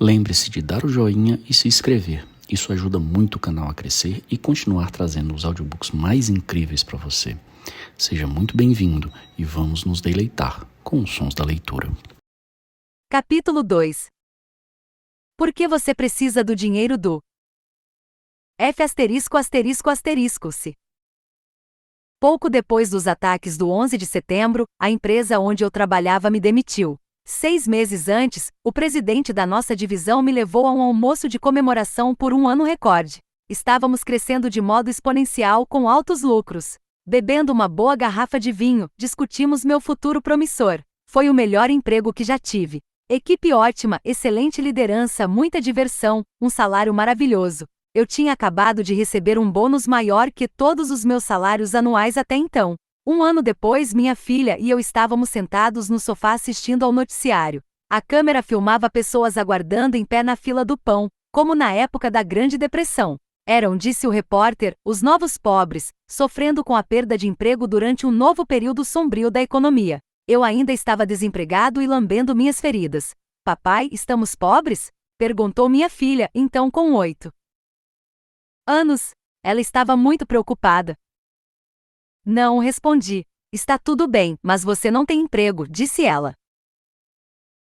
Lembre-se de dar o joinha e se inscrever. Isso ajuda muito o canal a crescer e continuar trazendo os audiobooks mais incríveis para você. Seja muito bem-vindo e vamos nos deleitar com os sons da leitura. Capítulo 2. Por que você precisa do dinheiro do F******se. Pouco depois dos ataques do 11 de setembro, a empresa onde eu trabalhava me demitiu. 6 meses antes, o presidente da nossa divisão me levou a um almoço de comemoração por um ano recorde. Estávamos crescendo de modo exponencial com altos lucros. Bebendo uma boa garrafa de vinho, discutimos meu futuro promissor. Foi o melhor emprego que já tive. Equipe ótima, excelente liderança, muita diversão, um salário maravilhoso. Eu tinha acabado de receber um bônus maior que todos os meus salários anuais até então. Um ano depois, minha filha e eu estávamos sentados no sofá assistindo ao noticiário. A câmera filmava pessoas aguardando em pé na fila do pão, como na época da Grande Depressão. Eram, disse o repórter, os novos pobres, sofrendo com a perda de emprego durante um novo período sombrio da economia. Eu ainda estava desempregado e lambendo minhas feridas. Papai, estamos pobres? Perguntou minha filha, então com 8 anos. Ela estava muito preocupada. Não, respondi. Está tudo bem, mas você não tem emprego, disse ela.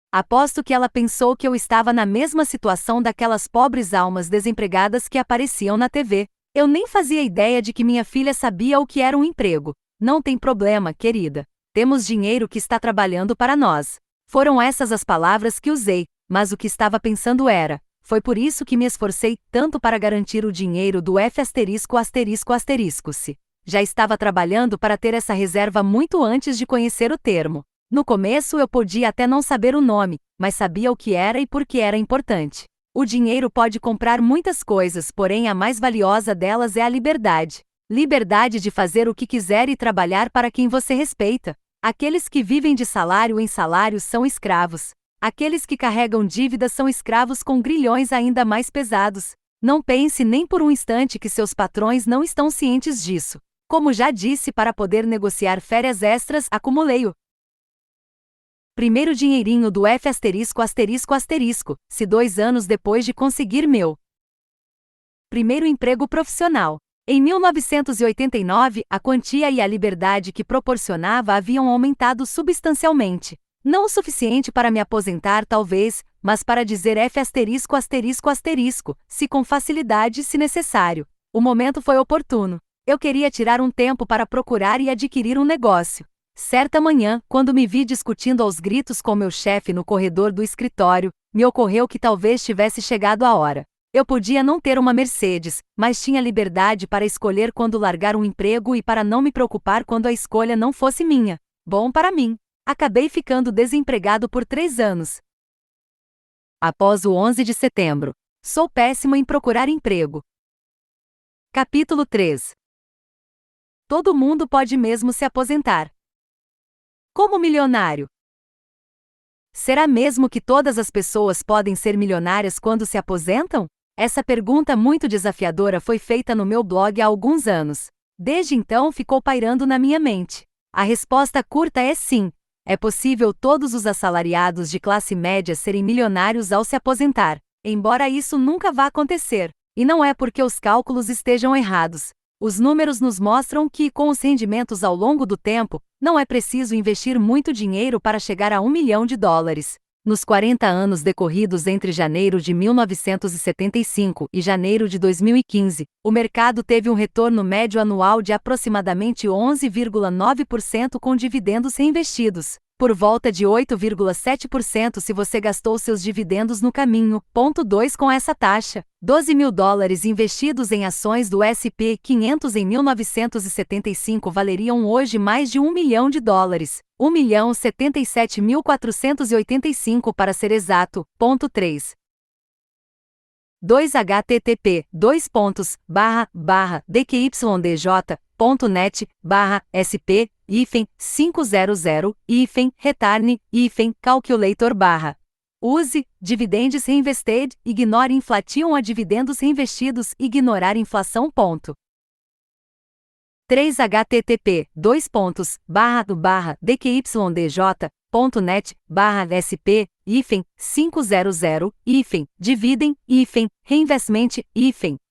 Aposto que ela pensou que eu estava na mesma situação daquelas pobres almas desempregadas que apareciam na TV. Eu nem fazia ideia de que minha filha sabia o que era um emprego. Não tem problema, querida. Temos dinheiro que está trabalhando para nós. Foram essas as palavras que usei, mas o que estava pensando era: foi por isso que me esforcei tanto para garantir o dinheiro do F******se. Já estava trabalhando para ter essa reserva muito antes de conhecer o termo. No começo eu podia até não saber o nome, mas sabia o que era e por que era importante. O dinheiro pode comprar muitas coisas, porém a mais valiosa delas é a liberdade. Liberdade de fazer o que quiser e trabalhar para quem você respeita. Aqueles que vivem de salário em salário são escravos. Aqueles que carregam dívidas são escravos com grilhões ainda mais pesados. Não pense nem por um instante que seus patrões não estão cientes disso. Como já disse, para poder negociar férias extras, acumulei-o. Primeiro dinheirinho do se 2 anos depois de conseguir meu primeiro emprego profissional. Em 1989, a quantia e a liberdade que proporcionava haviam aumentado substancialmente. Não o suficiente para me aposentar talvez, mas para dizer se com facilidade se necessário. O momento foi oportuno. Eu queria tirar um tempo para procurar e adquirir um negócio. Certa manhã, quando me vi discutindo aos gritos com meu chefe no corredor do escritório, me ocorreu que talvez tivesse chegado a hora. Eu podia não ter uma Mercedes, mas tinha liberdade para escolher quando largar um emprego e para não me preocupar quando a escolha não fosse minha. Bom para mim. Acabei ficando desempregado por 3 anos. Após o 11 de setembro. Sou péssimo em procurar emprego. Capítulo 3. Todo mundo pode mesmo se aposentar. Como milionário. Será mesmo que todas as pessoas podem ser milionárias quando se aposentam? Essa pergunta muito desafiadora foi feita no meu blog há alguns anos. Desde então ficou pairando na minha mente. A resposta curta é sim. É possível todos os assalariados de classe média serem milionários ao se aposentar, embora isso nunca vá acontecer. E não é porque os cálculos estejam errados. Os números nos mostram que, com os rendimentos ao longo do tempo, não é preciso investir muito dinheiro para chegar a $1 milhão. Nos 40 anos decorridos entre janeiro de 1975 e janeiro de 2015, o mercado teve um retorno médio anual de aproximadamente 11,9% com dividendos reinvestidos, por volta de 8,7% se você gastou seus dividendos no caminho. Ponto 2 Com essa taxa, $12 mil investidos em ações do S&P 500 em 1975 valeriam hoje mais de $1 milhão. $1.077.485 para ser exato. Ponto 3. 2 http://dqyd.net/sp-500-return-calculator/ Use dividendos reinvested, ignore inflation a dividendos reinvestidos, ignorar inflação. 3 http://dqyd .net/sp-500 dividend-reinvestment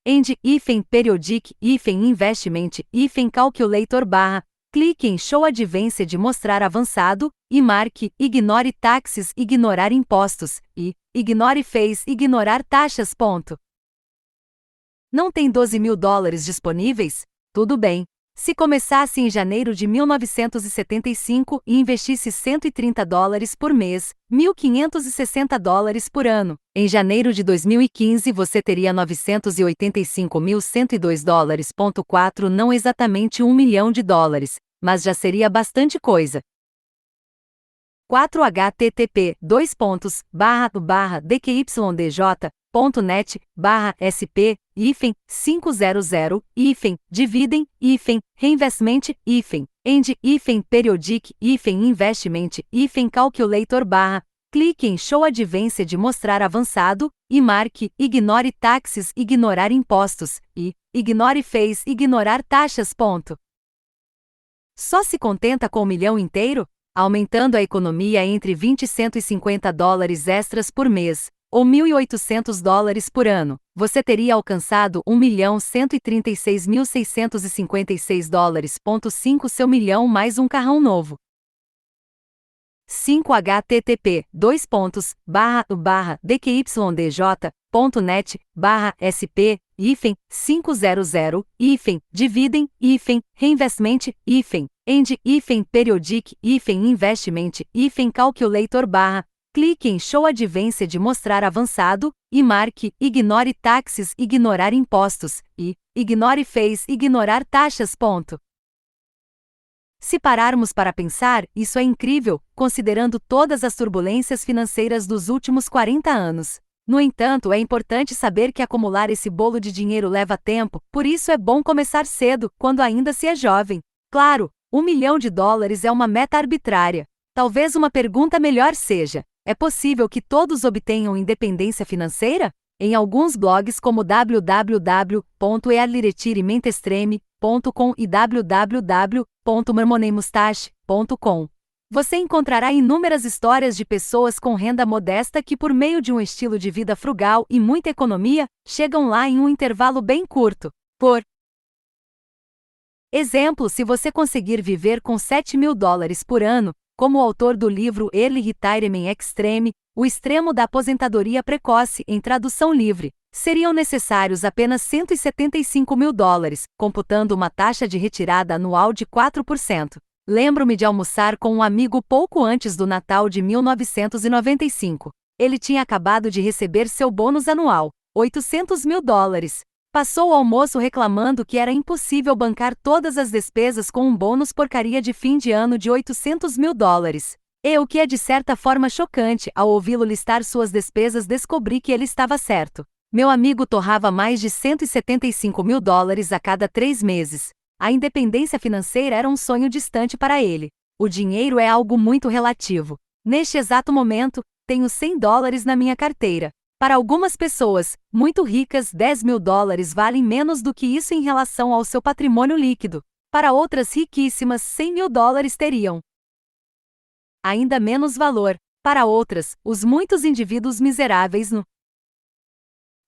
and-periodic investment calculator clique em Show Advanced mostrar avançado e marque Ignore taxes ignorar impostos e Ignore fees ignorar taxas. Não tem $12.000 disponíveis? Tudo bem. Se começasse em janeiro de 1975 e investisse $130 por mês, $1.560 por ano, em janeiro de 2015 você teria $985.102,4, não exatamente $1 milhão, mas já seria bastante coisa. 4 http://dqyDJ.net/sp-500 dividend-reinvestment and-periodic investment calculator clique em Show Advanced mostrar avançado e marque Ignore taxes ignorar impostos e Ignore fees ignorar taxas. Só se contenta com $1 milhão inteiro? Aumentando a economia entre $20 e $150 extras por mês, ou $1.800 por ano, você teria alcançado $1.136.656,5 seu milhão mais um carrão novo. 5 http://dqyDJ.net/sp-500 dividend-reinvestment and-periodic investment calculator clique em Show Advanced mostrar avançado e marque Ignore taxes ignorar impostos e Ignore fees ignorar taxas. Se pararmos para pensar, isso é incrível, considerando todas as turbulências financeiras dos últimos 40 anos. No entanto, é importante saber que acumular esse bolo de dinheiro leva tempo, por isso é bom começar cedo, quando ainda se é jovem. Claro, $1 milhão é uma meta arbitrária. Talvez uma pergunta melhor seja: é possível que todos obtenham independência financeira? Em alguns blogs como www.earlyretirement-extreme.com e www.mermoneymustache.com, você encontrará inúmeras histórias de pessoas com renda modesta que, por meio de um estilo de vida frugal e muita economia, chegam lá em um intervalo bem curto. Por exemplo, se você conseguir viver com $7.000 por ano, como o autor do livro Early Retirement Extreme, o extremo da aposentadoria precoce em tradução livre, seriam necessários apenas $175.000, computando uma taxa de retirada anual de 4%. Lembro-me de almoçar com um amigo pouco antes do Natal de 1995. Ele tinha acabado de receber seu bônus anual, $800.000. Passou o almoço reclamando que era impossível bancar todas as despesas com um bônus porcaria de fim de ano de $800.000. E o que é de certa forma chocante, ao ouvi-lo listar suas despesas descobri que ele estava certo. Meu amigo torrava mais de $175.000 a cada 3 meses. A independência financeira era um sonho distante para ele. O dinheiro é algo muito relativo. Neste exato momento, tenho $100 na minha carteira. Para algumas pessoas, muito ricas, $10.000 valem menos do que isso em relação ao seu patrimônio líquido. Para outras riquíssimas, $100.000 teriam ainda menos valor. Para outras, os muitos indivíduos miseráveis no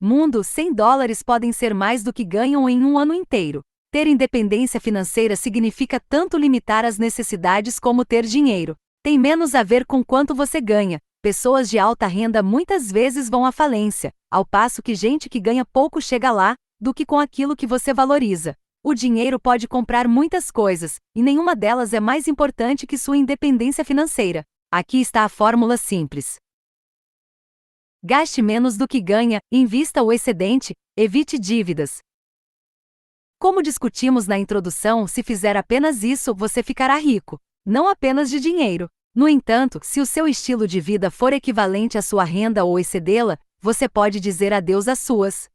mundo, $100 podem ser mais do que ganham em um ano inteiro. Ter independência financeira significa tanto limitar as necessidades como ter dinheiro. Tem menos a ver com quanto você ganha. Pessoas de alta renda muitas vezes vão à falência, ao passo que gente que ganha pouco chega lá, do que com aquilo que você valoriza. O dinheiro pode comprar muitas coisas, e nenhuma delas é mais importante que sua independência financeira. Aqui está a fórmula simples. Gaste menos do que ganha, invista o excedente, evite dívidas. Como discutimos na introdução, se fizer apenas isso, você ficará rico, não apenas de dinheiro. No entanto, se o seu estilo de vida for equivalente à sua renda ou excedê-la, você pode dizer adeus às suas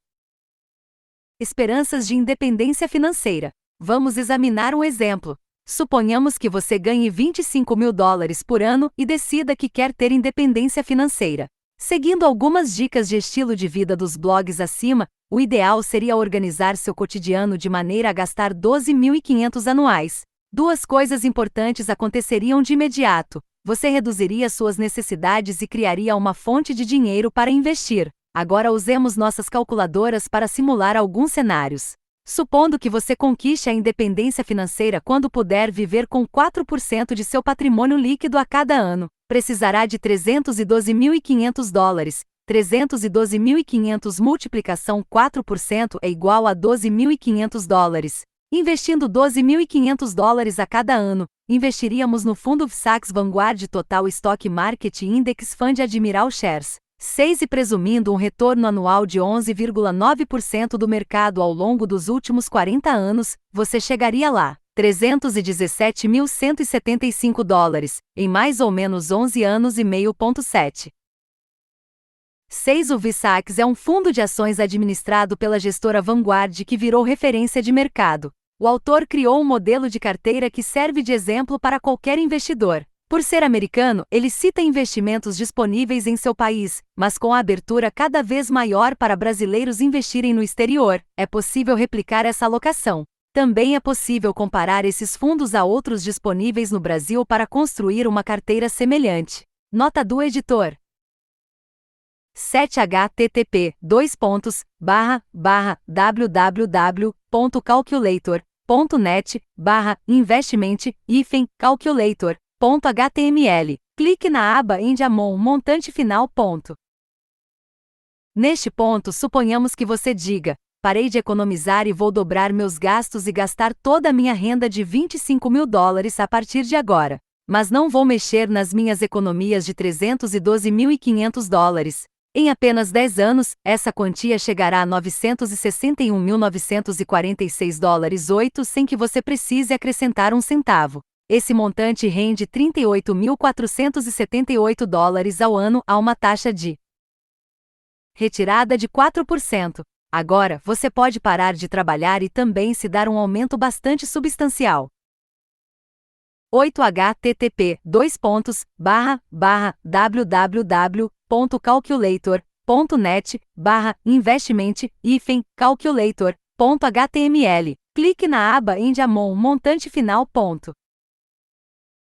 esperanças de independência financeira. Vamos examinar um exemplo. Suponhamos que você ganhe $25.000 por ano e decida que quer ter independência financeira. Seguindo algumas dicas de estilo de vida dos blogs acima, o ideal seria organizar seu cotidiano de maneira a gastar $12.500 anuais. Duas coisas importantes aconteceriam de imediato. Você reduziria suas necessidades e criaria uma fonte de dinheiro para investir. Agora usemos nossas calculadoras para simular alguns cenários. Supondo que você conquiste a independência financeira quando puder viver com 4% de seu patrimônio líquido a cada ano, precisará de $312.500. 312.500 multiplicação 4% é igual a $12.500. Investindo $12.500 a cada ano, investiríamos no fundo VSAX Vanguard Total Stock Market Index Fund Admiral Shares 6 e presumindo um retorno anual de 11,9% do mercado ao longo dos últimos 40 anos, você chegaria lá, $317.175, em mais ou menos 11 anos e meio. 7. 6. O VSAX é um fundo de ações administrado pela gestora Vanguard que virou referência de mercado. O autor criou um modelo de carteira que serve de exemplo para qualquer investidor. Por ser americano, ele cita investimentos disponíveis em seu país, mas com a abertura cada vez maior para brasileiros investirem no exterior, é possível replicar essa alocação. Também é possível comparar esses fundos a outros disponíveis no Brasil para construir uma carteira semelhante. Nota do editor. 7 http://www.calculator.net/investment-calculator.html. Clique na aba Endamon montante final. Neste ponto, suponhamos que você diga: parei de economizar e vou dobrar meus gastos e gastar toda a minha renda de $25.000 a partir de agora. Mas não vou mexer nas minhas economias de $312.500. Em apenas 10 anos, essa quantia chegará a $961.946,08 sem que você precise acrescentar um centavo. Esse montante rende $38.478 ao ano a uma taxa de retirada de 4%. Agora, você pode parar de trabalhar e também se dar um aumento bastante substancial. 8 http://www.calculator.net/investment-calculator.html. Clique na aba Endamon montante final.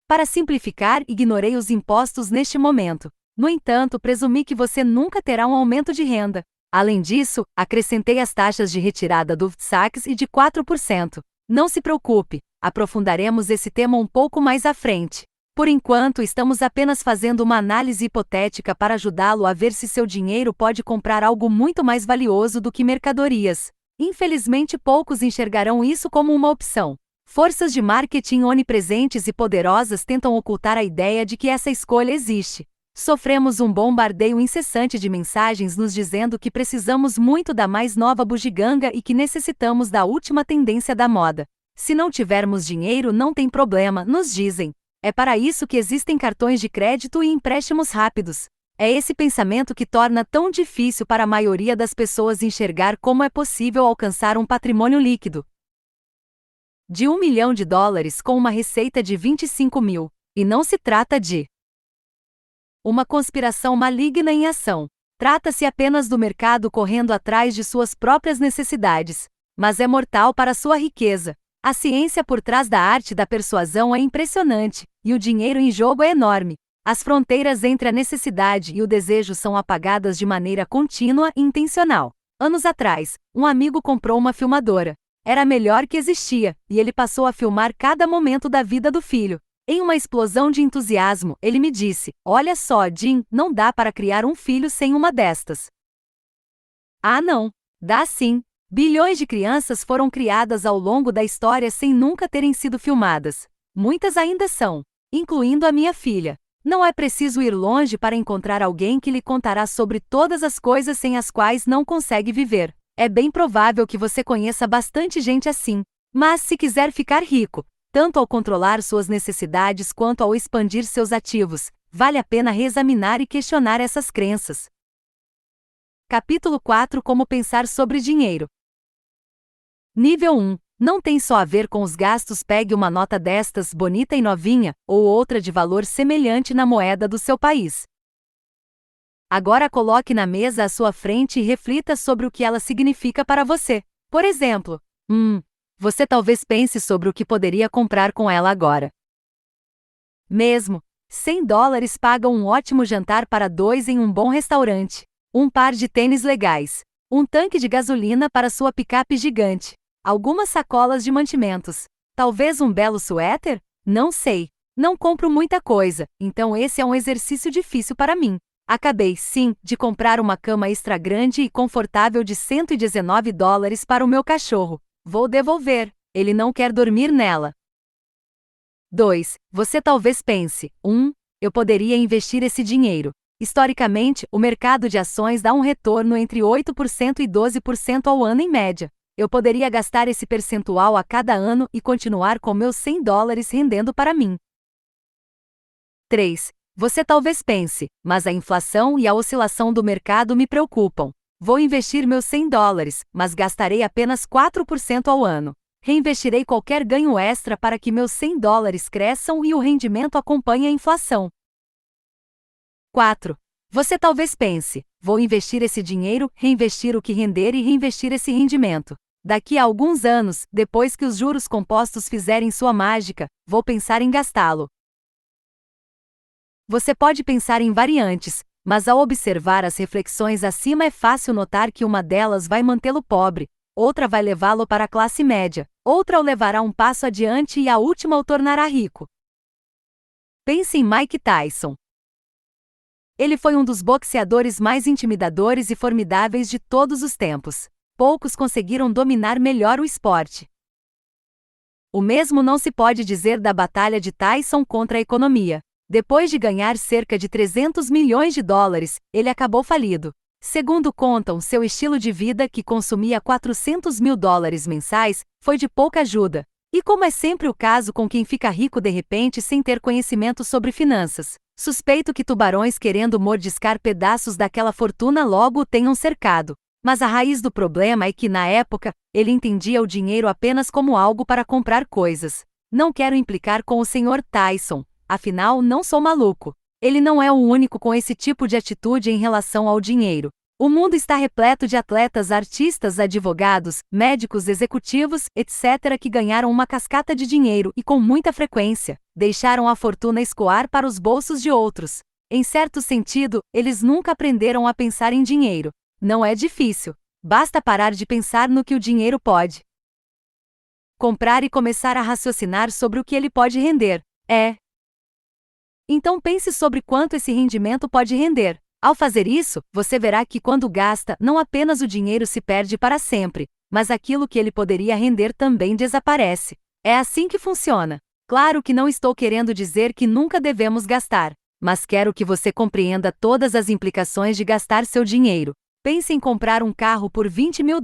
Para simplificar, ignorei os impostos neste momento. No entanto, presumi que você nunca terá um aumento de renda. Além disso, acrescentei as taxas de retirada do VSAX e de 4%. Não se preocupe, aprofundaremos esse tema um pouco mais à frente. Por enquanto, estamos apenas fazendo uma análise hipotética para ajudá-lo a ver se seu dinheiro pode comprar algo muito mais valioso do que mercadorias. Infelizmente, poucos enxergarão isso como uma opção. Forças de marketing onipresentes e poderosas tentam ocultar a ideia de que essa escolha existe. Sofremos um bombardeio incessante de mensagens nos dizendo que precisamos muito da mais nova bugiganga e que necessitamos da última tendência da moda. Se não tivermos dinheiro, não tem problema, nos dizem. É para isso que existem cartões de crédito e empréstimos rápidos. É esse pensamento que torna tão difícil para a maioria das pessoas enxergar como é possível alcançar um patrimônio líquido de $1 milhão com uma receita de 25 mil. E não se trata de uma conspiração maligna em ação. Trata-se apenas do mercado correndo atrás de suas próprias necessidades. Mas é mortal para sua riqueza. A ciência por trás da arte da persuasão é impressionante, e o dinheiro em jogo é enorme. As fronteiras entre a necessidade e o desejo são apagadas de maneira contínua e intencional. Anos atrás, um amigo comprou uma filmadora. Era a melhor que existia, e ele passou a filmar cada momento da vida do filho. Em uma explosão de entusiasmo, ele me disse: "Olha só, Jim, não dá para criar um filho sem uma destas." Ah, não. Dá sim. Bilhões de crianças foram criadas ao longo da história sem nunca terem sido filmadas. Muitas ainda são, incluindo a minha filha. Não é preciso ir longe para encontrar alguém que lhe contará sobre todas as coisas sem as quais não consegue viver. É bem provável que você conheça bastante gente assim. Mas se quiser ficar rico, tanto ao controlar suas necessidades quanto ao expandir seus ativos, vale a pena reexaminar e questionar essas crenças. Capítulo 4 Como pensar sobre dinheiro. Nível 1. Não tem só a ver com os gastos. Pegue uma nota destas, bonita e novinha, ou outra de valor semelhante na moeda do seu país. Agora coloque na mesa à sua frente e reflita sobre o que ela significa para você. Por exemplo, você talvez pense sobre o que poderia comprar com ela agora. Mesmo. US$ 100 pagam um ótimo jantar para 2 em um bom restaurante. Um par de tênis legais. Um tanque de gasolina para sua picape gigante. Algumas sacolas de mantimentos. Talvez um belo suéter? Não sei. Não compro muita coisa, então esse é um exercício difícil para mim. Acabei, sim, de comprar uma cama extra grande e confortável de $119 para o meu cachorro. Vou devolver. Ele não quer dormir nela. 2. Você talvez pense: 1. Eu poderia investir esse dinheiro. Historicamente, o mercado de ações dá um retorno entre 8% e 12% ao ano em média. Eu poderia gastar esse percentual a cada ano e continuar com meus $100 rendendo para mim. 3. Você talvez pense: mas a inflação e a oscilação do mercado me preocupam. Vou investir meus $100, mas gastarei apenas 4% ao ano. Reinvestirei qualquer ganho extra para que meus $100 cresçam e o rendimento acompanhe a inflação. 4. Você talvez pense: vou investir esse dinheiro, reinvestir o que render e reinvestir esse rendimento. Daqui a alguns anos, depois que os juros compostos fizerem sua mágica, vou pensar em gastá-lo. Você pode pensar em variantes, mas ao observar as reflexões acima é fácil notar que uma delas vai mantê-lo pobre, outra vai levá-lo para a classe média, outra o levará um passo adiante e a última o tornará rico. Pense em Mike Tyson. Ele foi um dos boxeadores mais intimidadores e formidáveis de todos os tempos. Poucos conseguiram dominar melhor o esporte. O mesmo não se pode dizer da batalha de Tyson contra a economia. Depois de ganhar cerca de $300 milhões, ele acabou falido. Segundo contam, seu estilo de vida, que consumia $400 mil mensais, foi de pouca ajuda. E como é sempre o caso com quem fica rico de repente sem ter conhecimento sobre finanças, suspeito que tubarões querendo mordiscar pedaços daquela fortuna logo o tenham cercado. Mas a raiz do problema é que, na época, ele entendia o dinheiro apenas como algo para comprar coisas. Não quero implicar com o Sr. Tyson, afinal não sou maluco. Ele não é o único com esse tipo de atitude em relação ao dinheiro. O mundo está repleto de atletas, artistas, advogados, médicos, executivos, etc., que ganharam uma cascata de dinheiro e, com muita frequência, deixaram a fortuna escoar para os bolsos de outros. Em certo sentido, eles nunca aprenderam a pensar em dinheiro. Não é difícil. Basta parar de pensar no que o dinheiro pode comprar e começar a raciocinar sobre o que ele pode render. Então pense sobre quanto esse rendimento pode render. Ao fazer isso, você verá que quando gasta, não apenas o dinheiro se perde para sempre, mas aquilo que ele poderia render também desaparece. É assim que funciona. Claro que não estou querendo dizer que nunca devemos gastar, mas quero que você compreenda todas as implicações de gastar seu dinheiro. Pense em comprar um carro por $20 mil.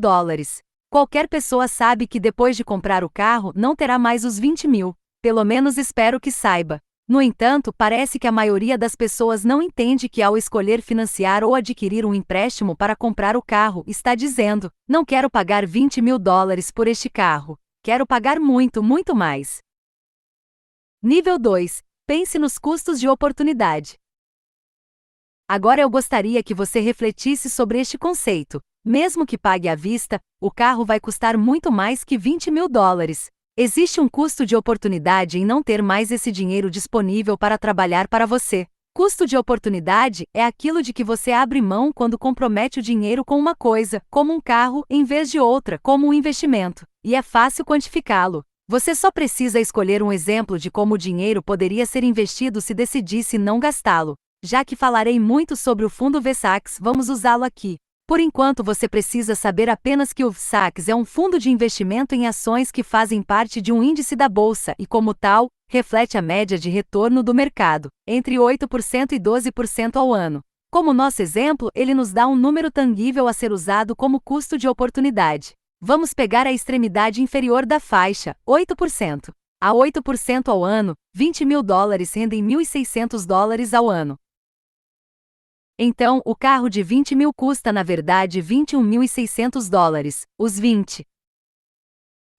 Qualquer pessoa sabe que depois de comprar o carro não terá mais os 20 mil. Pelo menos espero que saiba. No entanto, parece que a maioria das pessoas não entende que ao escolher financiar ou adquirir um empréstimo para comprar o carro, está dizendo: não quero pagar $20 mil por este carro. Quero pagar muito, muito mais. Nível 2. Pense nos custos de oportunidade. Agora eu gostaria que você refletisse sobre este conceito. Mesmo que pague à vista, o carro vai custar muito mais que $20 mil. Existe um custo de oportunidade em não ter mais esse dinheiro disponível para trabalhar para você. Custo de oportunidade é aquilo de que você abre mão quando compromete o dinheiro com uma coisa, como um carro, em vez de outra, como um investimento. E é fácil quantificá-lo. Você só precisa escolher um exemplo de como o dinheiro poderia ser investido se decidisse não gastá-lo. Já que falarei muito sobre o fundo VSAX, vamos usá-lo aqui. Por enquanto você precisa saber apenas que o VSAX é um fundo de investimento em ações que fazem parte de um índice da bolsa e, como tal, reflete a média de retorno do mercado, entre 8% e 12% ao ano. Como nosso exemplo, ele nos dá um número tangível a ser usado como custo de oportunidade. Vamos pegar a extremidade inferior da faixa, 8%. A 8% ao ano, $20 mil rendem $1.600 ao ano. Então, o carro de 20 mil custa na verdade $21.600, os 20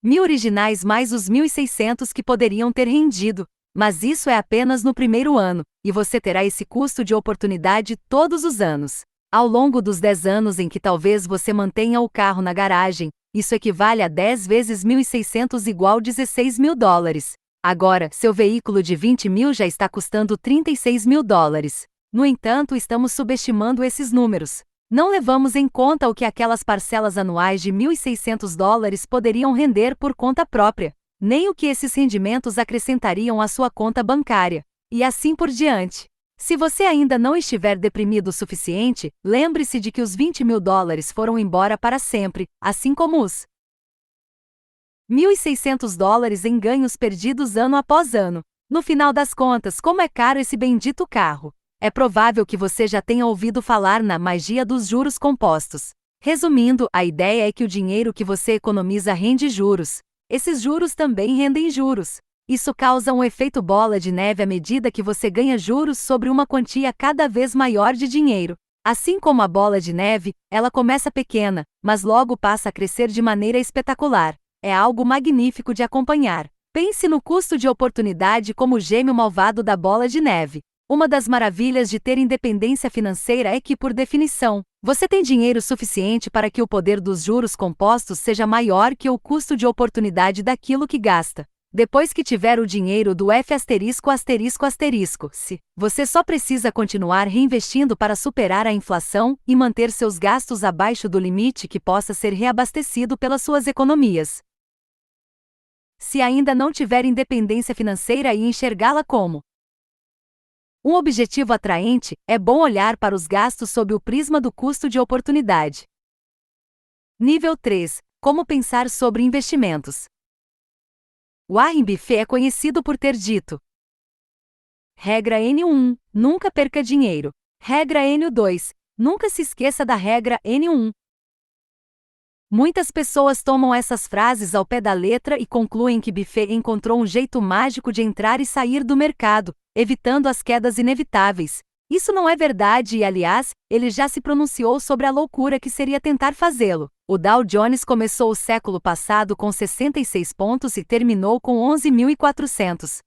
mil originais mais os 1.600 que poderiam ter rendido, mas isso é apenas no primeiro ano, e você terá esse custo de oportunidade todos os anos. Ao longo dos 10 anos em que talvez você mantenha o carro na garagem, isso equivale a 10 vezes 1.600 igual $16 mil. Agora, seu veículo de 20 mil já está custando 36 mil dólares. No entanto, estamos subestimando esses números. Não levamos em conta o que aquelas parcelas anuais de 1.600 dólares poderiam render por conta própria, nem o que esses rendimentos acrescentariam à sua conta bancária, e assim por diante. Se você ainda não estiver deprimido o suficiente, lembre-se de que os 20 mil dólares foram embora para sempre, assim como os 1.600 dólares em ganhos perdidos ano após ano. No final das contas, como é caro esse bendito carro? É provável que você já tenha ouvido falar na magia dos juros compostos. Resumindo, a ideia é que o dinheiro que você economiza rende juros. Esses juros também rendem juros. Isso causa um efeito bola de neve à medida que você ganha juros sobre uma quantia cada vez maior de dinheiro. Assim como a bola de neve, ela começa pequena, mas logo passa a crescer de maneira espetacular. É algo magnífico de acompanhar. Pense no custo de oportunidade como o gêmeo malvado da bola de neve. Uma das maravilhas de ter independência financeira é que, por definição, você tem dinheiro suficiente para que o poder dos juros compostos seja maior que o custo de oportunidade daquilo que gasta. Depois que tiver o dinheiro do se, você só precisa continuar reinvestindo para superar a inflação e manter seus gastos abaixo do limite que possa ser reabastecido pelas suas economias. Se ainda não tiver independência financeira e enxergá-la como um objetivo atraente, é bom olhar para os gastos sob o prisma do custo de oportunidade. Nível 3. Como pensar sobre investimentos. Warren Buffett é conhecido por ter dito: Regra N1. Nunca perca dinheiro. Regra N2. Nunca se esqueça da regra N1. Muitas pessoas tomam essas frases ao pé da letra e concluem que Buffett encontrou um jeito mágico de entrar e sair do mercado, evitando as quedas inevitáveis. Isso não é verdade e, aliás, ele já se pronunciou sobre a loucura que seria tentar fazê-lo. O Dow Jones começou o século passado com 66 pontos e terminou com 11.400.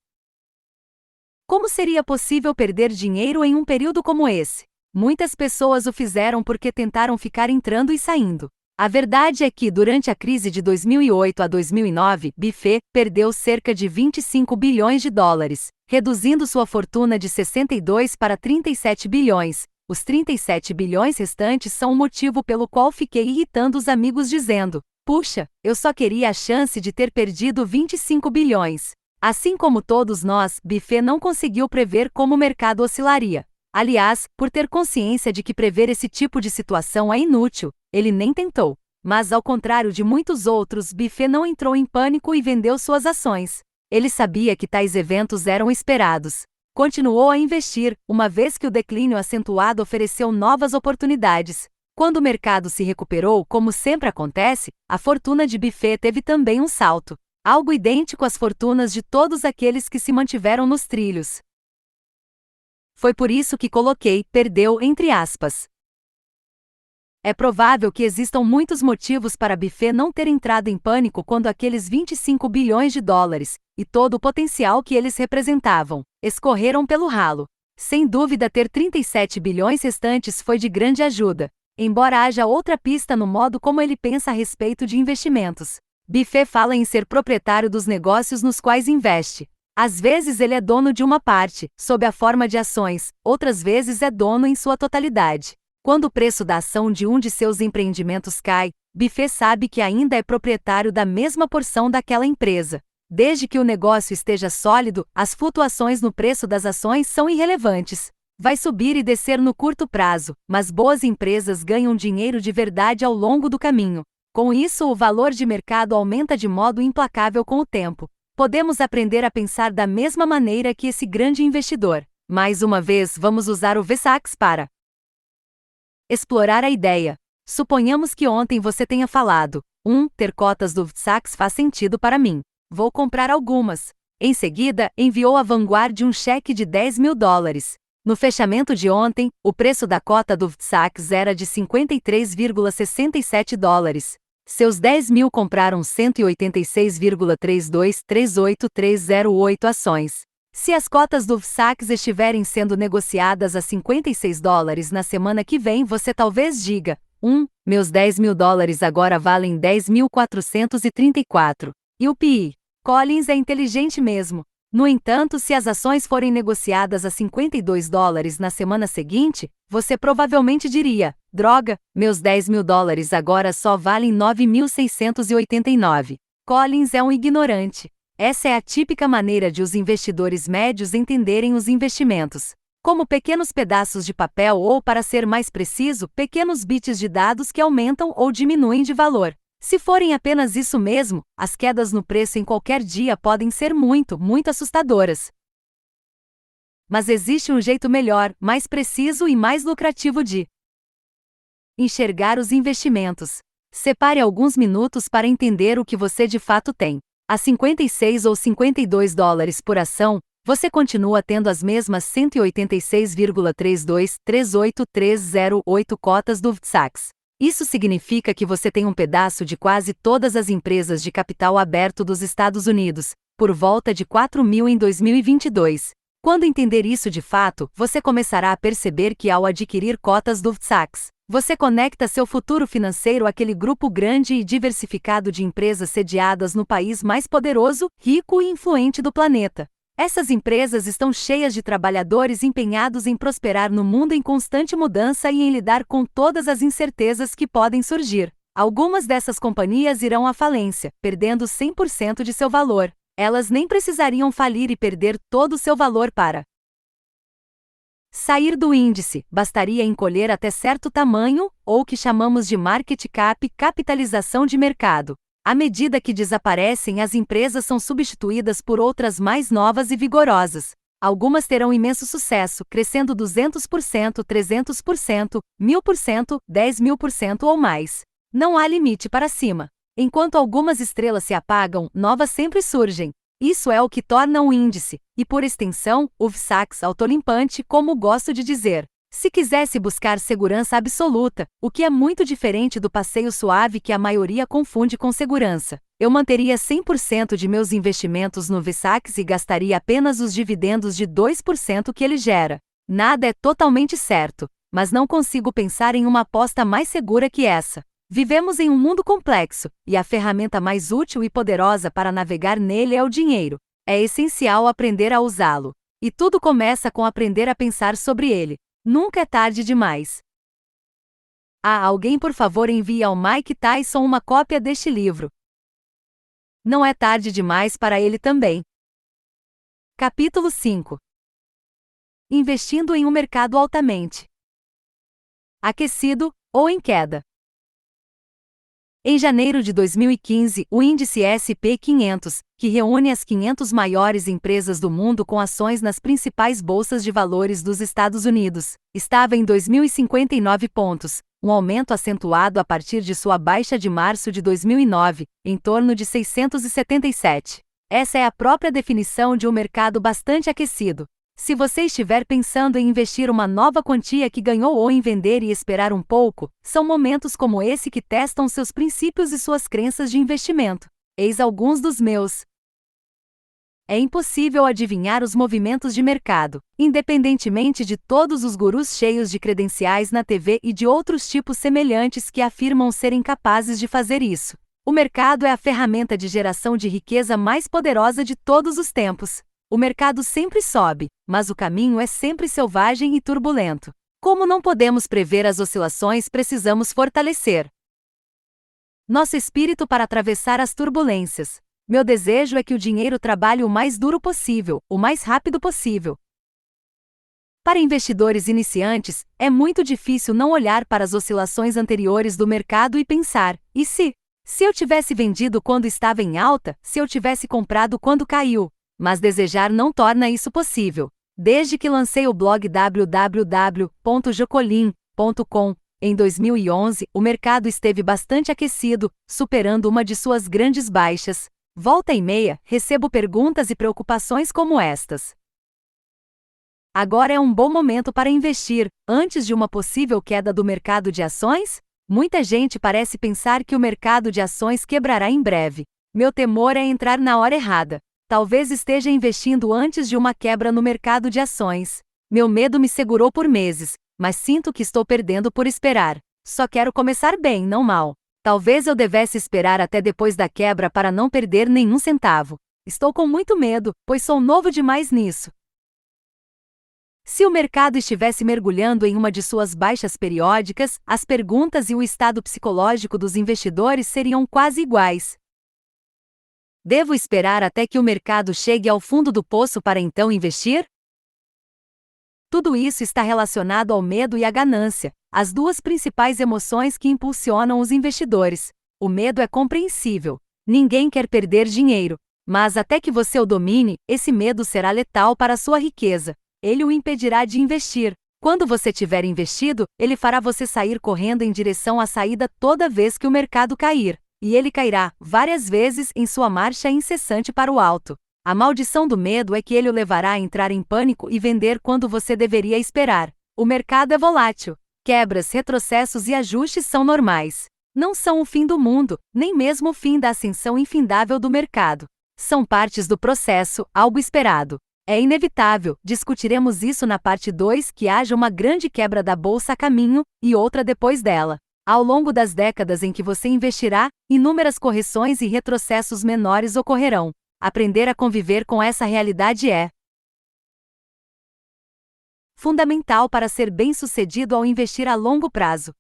Como seria possível perder dinheiro em um período como esse? Muitas pessoas o fizeram porque tentaram ficar entrando e saindo. A verdade é que, durante a crise de 2008 a 2009, Buffett perdeu cerca de 25 bilhões de dólares, reduzindo sua fortuna de 62 para 37 bilhões. Os 37 bilhões restantes são o motivo pelo qual fiquei irritando os amigos dizendo: puxa, eu só queria a chance de ter perdido 25 bilhões. Assim como todos nós, Buffett não conseguiu prever como o mercado oscilaria. Aliás, por ter consciência de que prever esse tipo de situação é inútil, ele nem tentou. Mas, ao contrário de muitos outros, Buffett não entrou em pânico e vendeu suas ações. Ele sabia que tais eventos eram esperados. Continuou a investir, uma vez que o declínio acentuado ofereceu novas oportunidades. Quando o mercado se recuperou, como sempre acontece, a fortuna de Buffett teve também um salto. Algo idêntico às fortunas de todos aqueles que se mantiveram nos trilhos. Foi por isso que coloquei "perdeu" entre aspas. É provável que existam muitos motivos para Buffett não ter entrado em pânico quando aqueles 25 bilhões de dólares, e todo o potencial que eles representavam, escorreram pelo ralo. Sem dúvida, ter 37 bilhões restantes foi de grande ajuda, embora haja outra pista no modo como ele pensa a respeito de investimentos. Buffett fala em ser proprietário dos negócios nos quais investe. Às vezes ele é dono de uma parte, sob a forma de ações, outras vezes é dono em sua totalidade. Quando o preço da ação de um de seus empreendimentos cai, Buffett sabe que ainda é proprietário da mesma porção daquela empresa. Desde que o negócio esteja sólido, as flutuações no preço das ações são irrelevantes. Vai subir e descer no curto prazo, mas boas empresas ganham dinheiro de verdade ao longo do caminho. Com isso, o valor de mercado aumenta de modo implacável com o tempo. Podemos aprender a pensar da mesma maneira que esse grande investidor. Mais uma vez, vamos usar o VSAX para explorar a ideia. Suponhamos que ontem você tenha falado: ter cotas do VSAX faz sentido para mim. Vou comprar algumas. Em seguida, enviou à Vanguard um cheque de 10 mil dólares. No fechamento de ontem, o preço da cota do VSAX era de 53,67 dólares. Seus 10 mil compraram 186,3238308 ações. Se as cotas do VSAX estiverem sendo negociadas a 56 dólares na semana que vem, você talvez diga: meus 10 mil dólares agora valem 10.434. E o PI? Collins é inteligente mesmo. No entanto, se as ações forem negociadas a $52 na semana seguinte, você provavelmente diria: droga, meus $10.000 agora só valem 9.689. Collins é um ignorante. Essa é a típica maneira de os investidores médios entenderem os investimentos. Como pequenos pedaços de papel ou, para ser mais preciso, pequenos bits de dados que aumentam ou diminuem de valor. Se forem apenas isso mesmo, as quedas no preço em qualquer dia podem ser muito assustadoras. Mas existe um jeito melhor, mais preciso e mais lucrativo de enxergar os investimentos. Separe alguns minutos para entender o que você de fato tem. A 56 ou $52 por ação, você continua tendo as mesmas 186,3238308 cotas do VSAX. Isso significa que você tem um pedaço de quase todas as empresas de capital aberto dos Estados Unidos, por volta de 4.000 em 2022. Quando entender isso de fato, você começará a perceber que ao adquirir cotas do VSAX, você conecta seu futuro financeiro àquele grupo grande e diversificado de empresas sediadas no país mais poderoso, rico e influente do planeta. Essas empresas estão cheias de trabalhadores empenhados em prosperar no mundo em constante mudança e em lidar com todas as incertezas que podem surgir. Algumas dessas companhias irão à falência, perdendo 100% de seu valor. Elas nem precisariam falir e perder todo o seu valor para sair do índice, bastaria encolher até certo tamanho, ou o que chamamos de market cap, capitalização de mercado. À medida que desaparecem, as empresas são substituídas por outras mais novas e vigorosas. Algumas terão imenso sucesso, crescendo 200%, 300%, 1.000%, 10.000% ou mais. Não há limite para cima. Enquanto algumas estrelas se apagam, novas sempre surgem. Isso é o que torna o índice, e por extensão, o VSAX autolimpante, como gosto de dizer. Se quisesse buscar segurança absoluta, o que é muito diferente do passeio suave que a maioria confunde com segurança, eu manteria 100% de meus investimentos no VSAX e gastaria apenas os dividendos de 2% que ele gera. Nada é totalmente certo, mas não consigo pensar em uma aposta mais segura que essa. Vivemos em um mundo complexo, e a ferramenta mais útil e poderosa para navegar nele é o dinheiro. É essencial aprender a usá-lo. E tudo começa com aprender a pensar sobre ele. Nunca é tarde demais. Alguém por favor envie ao Mike Tyson uma cópia deste livro. Não é tarde demais para ele também. Capítulo 5. Investindo em um mercado altamente aquecido ou em queda. Em janeiro de 2015, o índice S&P 500, que reúne as 500 maiores empresas do mundo com ações nas principais bolsas de valores dos Estados Unidos, estava em 2.059 pontos, um aumento acentuado a partir de sua baixa de março de 2009, em torno de 677. Essa é a própria definição de um mercado bastante aquecido. Se você estiver pensando em investir uma nova quantia que ganhou ou em vender e esperar um pouco, são momentos como esse que testam seus princípios e suas crenças de investimento. Eis alguns dos meus. É impossível adivinhar os movimentos de mercado, independentemente de todos os gurus cheios de credenciais na TV e de outros tipos semelhantes que afirmam serem capazes de fazer isso. O mercado é a ferramenta de geração de riqueza mais poderosa de todos os tempos. O mercado sempre sobe, mas o caminho é sempre selvagem e turbulento. Como não podemos prever as oscilações, precisamos fortalecer nosso espírito para atravessar as turbulências. Meu desejo é que o dinheiro trabalhe o mais duro possível, o mais rápido possível. Para investidores iniciantes, é muito difícil não olhar para as oscilações anteriores do mercado e pensar: e se? Se eu tivesse vendido quando estava em alta, se eu tivesse comprado quando caiu? Mas desejar não torna isso possível. Desde que lancei o blog www.jocolin.com, em 2011, o mercado esteve bastante aquecido, superando uma de suas grandes baixas. Volta e meia, recebo perguntas e preocupações como estas. Agora é um bom momento para investir, antes de uma possível queda do mercado de ações? Muita gente parece pensar que o mercado de ações quebrará em breve. Meu temor é entrar na hora errada. Talvez esteja investindo antes de uma quebra no mercado de ações. Meu medo me segurou por meses, mas sinto que estou perdendo por esperar. Só quero começar bem, não mal. Talvez eu devesse esperar até depois da quebra para não perder nenhum centavo. Estou com muito medo, pois sou novo demais nisso. Se o mercado estivesse mergulhando em uma de suas baixas periódicas, as perguntas e o estado psicológico dos investidores seriam quase iguais. Devo esperar até que o mercado chegue ao fundo do poço para então investir? Tudo isso está relacionado ao medo e à ganância, as duas principais emoções que impulsionam os investidores. O medo é compreensível. Ninguém quer perder dinheiro, mas até que você o domine, esse medo será letal para a sua riqueza. Ele o impedirá de investir. Quando você tiver investido, ele fará você sair correndo em direção à saída toda vez que o mercado cair, e ele cairá várias vezes em sua marcha incessante para o alto. A maldição do medo é que ele o levará a entrar em pânico e vender quando você deveria esperar. O mercado é volátil. Quebras, retrocessos e ajustes são normais. Não são o fim do mundo, nem mesmo o fim da ascensão infindável do mercado. São partes do processo, algo esperado. É inevitável, discutiremos isso na parte 2, que haja uma grande quebra da bolsa a caminho, e outra depois dela. Ao longo das décadas em que você investirá, inúmeras correções e retrocessos menores ocorrerão. Aprender a conviver com essa realidade é fundamental para ser bem-sucedido ao investir a longo prazo.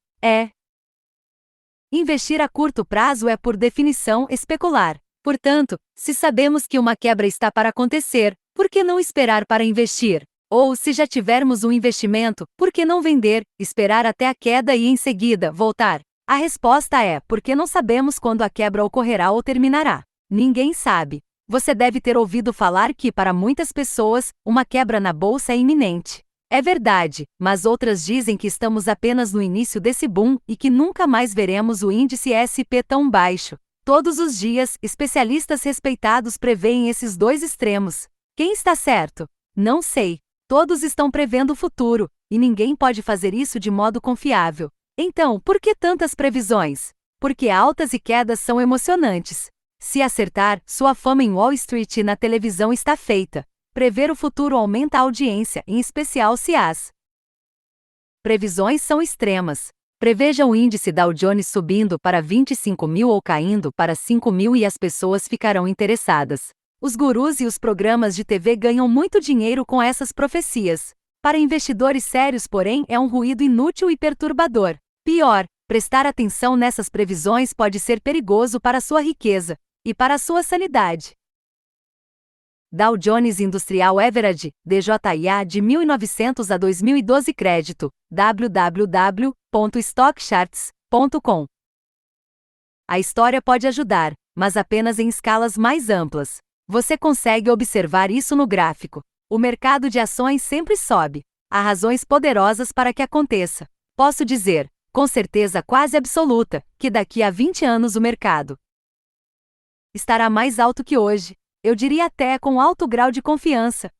Investir a curto prazo é, por definição, especular. Portanto, se sabemos que uma quebra está para acontecer, por que não esperar para investir? Ou, se já tivermos um investimento, por que não vender, esperar até a queda e em seguida voltar? A resposta é porque não sabemos quando a quebra ocorrerá ou terminará. Ninguém sabe. Você deve ter ouvido falar que, para muitas pessoas, uma quebra na bolsa é iminente. É verdade, mas outras dizem que estamos apenas no início desse boom e que nunca mais veremos o índice SP tão baixo. Todos os dias, especialistas respeitados preveem esses dois extremos. Quem está certo? Não sei. Todos estão prevendo o futuro, e ninguém pode fazer isso de modo confiável. Então, por que tantas previsões? Porque altas e quedas são emocionantes. Se acertar, sua fama em Wall Street e na televisão está feita. Prever o futuro aumenta a audiência, em especial se as previsões são extremas. Preveja o índice Dow Jones subindo para 25.000 ou caindo para 5.000 e as pessoas ficarão interessadas. Os gurus e os programas de TV ganham muito dinheiro com essas profecias. Para investidores sérios, porém, é um ruído inútil e perturbador. Pior, prestar atenção nessas previsões pode ser perigoso para a sua riqueza e para a sua sanidade. Dow Jones Industrial Average, DJIA, de 1900 a 2012. Crédito, www.stockcharts.com. A história pode ajudar, mas apenas em escalas mais amplas. Você consegue observar isso no gráfico. O mercado de ações sempre sobe. Há razões poderosas para que aconteça. Posso dizer, com certeza quase absoluta, que daqui a 20 anos o mercado estará mais alto que hoje. Eu diria até com alto grau de confiança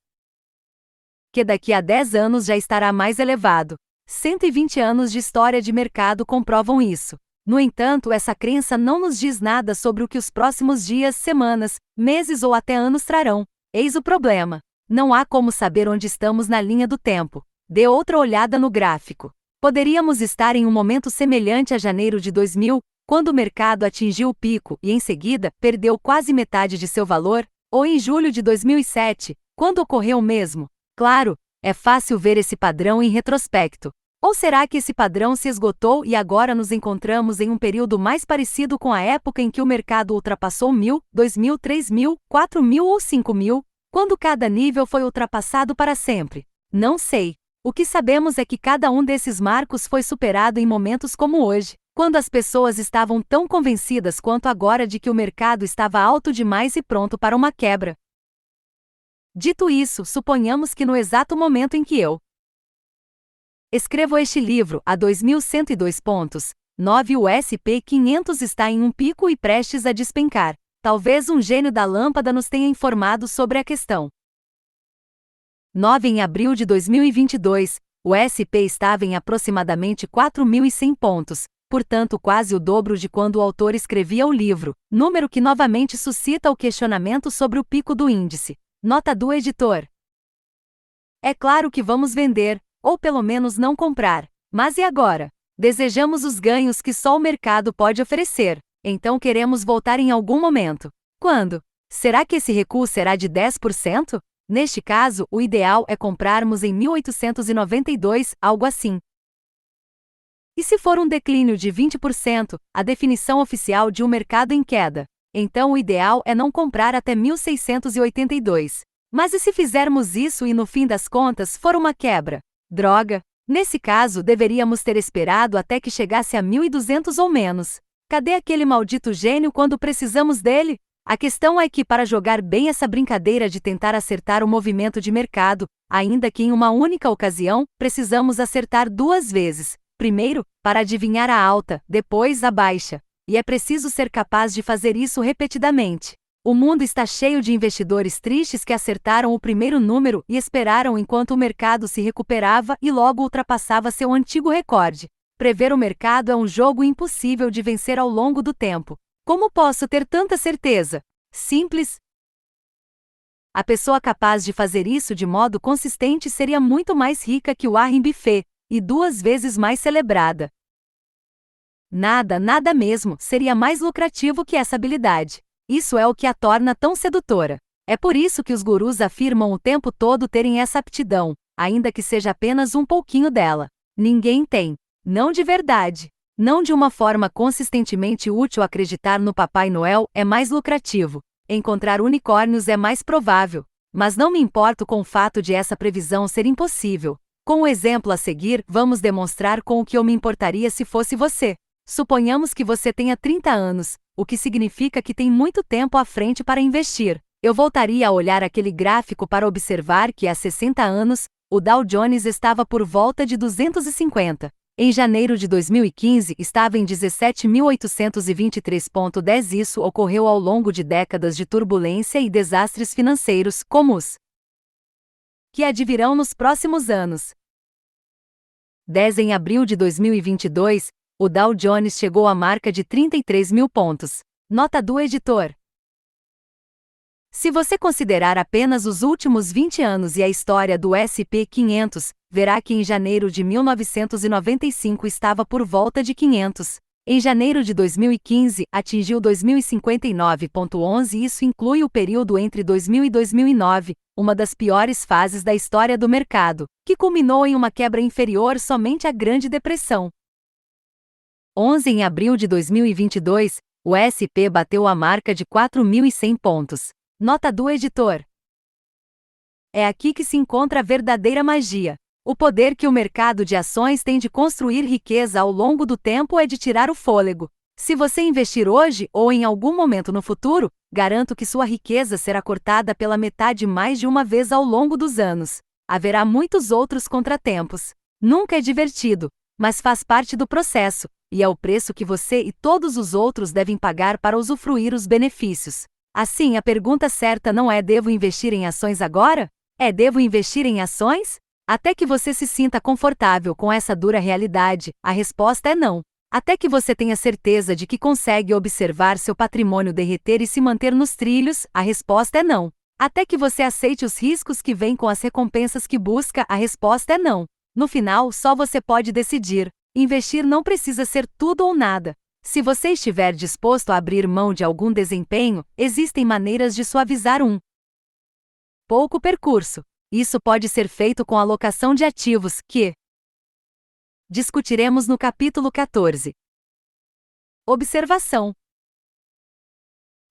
que daqui a 10 anos já estará mais elevado. 120 anos de história de mercado comprovam isso. No entanto, essa crença não nos diz nada sobre o que os próximos dias, semanas, meses ou até anos trarão. Eis o problema. Não há como saber onde estamos na linha do tempo. Dê outra olhada no gráfico. Poderíamos estar em um momento semelhante a janeiro de 2000, quando o mercado atingiu o pico e, em seguida, perdeu quase metade de seu valor, ou em julho de 2007, quando ocorreu o mesmo. Claro, é fácil ver esse padrão em retrospecto. Ou será que esse padrão se esgotou e agora nos encontramos em um período mais parecido com a época em que o mercado ultrapassou 1.000, 2.000, 3.000, 4.000 ou 5.000, quando cada nível foi ultrapassado para sempre? Não sei. O que sabemos é que cada um desses marcos foi superado em momentos como hoje, quando as pessoas estavam tão convencidas quanto agora de que o mercado estava alto demais e pronto para uma quebra. Dito isso, suponhamos que no exato momento em que eu escrevo este livro, a 2102,9, o S&P 500 está em um pico e prestes a despencar. Talvez um gênio da lâmpada nos tenha informado sobre a questão. 9 Em abril de 2022, o S&P estava em aproximadamente 4.100 pontos, portanto quase o dobro de quando o autor escrevia o livro, número que novamente suscita o questionamento sobre o pico do índice. Nota do editor. É claro que vamos vender, ou pelo menos não comprar. Mas e agora? Desejamos os ganhos que só o mercado pode oferecer, então queremos voltar em algum momento. Quando? Será que esse recuo será de 10%? Neste caso, o ideal é comprarmos em 1892, algo assim. E se for um declínio de 20%, a definição oficial de um mercado em queda? Então o ideal é não comprar até 1682. Mas e se fizermos isso e no fim das contas for uma quebra? Droga! Nesse caso, deveríamos ter esperado até que chegasse a 1200 ou menos. Cadê aquele maldito gênio quando precisamos dele? A questão é que, para jogar bem essa brincadeira de tentar acertar o movimento de mercado, ainda que em uma única ocasião, precisamos acertar 2 vezes. Primeiro, para adivinhar a alta, depois a baixa. E é preciso ser capaz de fazer isso repetidamente. O mundo está cheio de investidores tristes que acertaram o primeiro número e esperaram enquanto o mercado se recuperava e logo ultrapassava seu antigo recorde. Prever o mercado é um jogo impossível de vencer ao longo do tempo. Como posso ter tanta certeza? Simples. A pessoa capaz de fazer isso de modo consistente seria muito mais rica que Warren Buffett, e 2 vezes mais celebrada. Nada mesmo seria mais lucrativo que essa habilidade. Isso é o que a torna tão sedutora. É por isso que os gurus afirmam o tempo todo terem essa aptidão, ainda que seja apenas um pouquinho dela. Ninguém tem. Não de verdade. Não de uma forma consistentemente útil. Acreditar no Papai Noel é mais lucrativo. Encontrar unicórnios é mais provável. Mas não me importo com o fato de essa previsão ser impossível. Com o exemplo a seguir, vamos demonstrar com o que eu me importaria se fosse você. Suponhamos que você tenha 30 anos, o que significa que tem muito tempo à frente para investir. Eu voltaria a olhar aquele gráfico para observar que há 60 anos, o Dow Jones estava por volta de 250. Em janeiro de 2015, estava em 17.823,10. Isso ocorreu ao longo de décadas de turbulência e desastres financeiros, como os que advirão nos próximos anos. 10 Em abril de 2022, o Dow Jones chegou à marca de 33 mil pontos. Nota do editor. Se você considerar apenas os últimos 20 anos e a história do S&P 500, verá que em janeiro de 1995 estava por volta de 500. Em janeiro de 2015, atingiu 2059,11. Isso inclui o período entre 2000 e 2009, uma das piores fases da história do mercado, que culminou em uma quebra inferior somente à Grande Depressão. 11 Em abril de 2022, o S&P bateu a marca de 4.100 pontos. Nota do editor. É aqui que se encontra a verdadeira magia. O poder que o mercado de ações tem de construir riqueza ao longo do tempo é de tirar o fôlego. Se você investir hoje ou em algum momento no futuro, garanto que sua riqueza será cortada pela metade mais de uma vez ao longo dos anos. Haverá muitos outros contratempos. Nunca é divertido, mas faz parte do processo, e é o preço que você e todos os outros devem pagar para usufruir os benefícios. Assim, a pergunta certa não é: devo investir em ações agora? É: devo investir em ações? Até que você se sinta confortável com essa dura realidade, a resposta é não. Até que você tenha certeza de que consegue observar seu patrimônio derreter e se manter nos trilhos, a resposta é não. Até que você aceite os riscos que vêm com as recompensas que busca, a resposta é não. No final, só você pode decidir. Investir não precisa ser tudo ou nada. Se você estiver disposto a abrir mão de algum desempenho, existem maneiras de suavizar um pouco percurso. Isso pode ser feito com a alocação de ativos, que discutiremos no capítulo 14. Observação.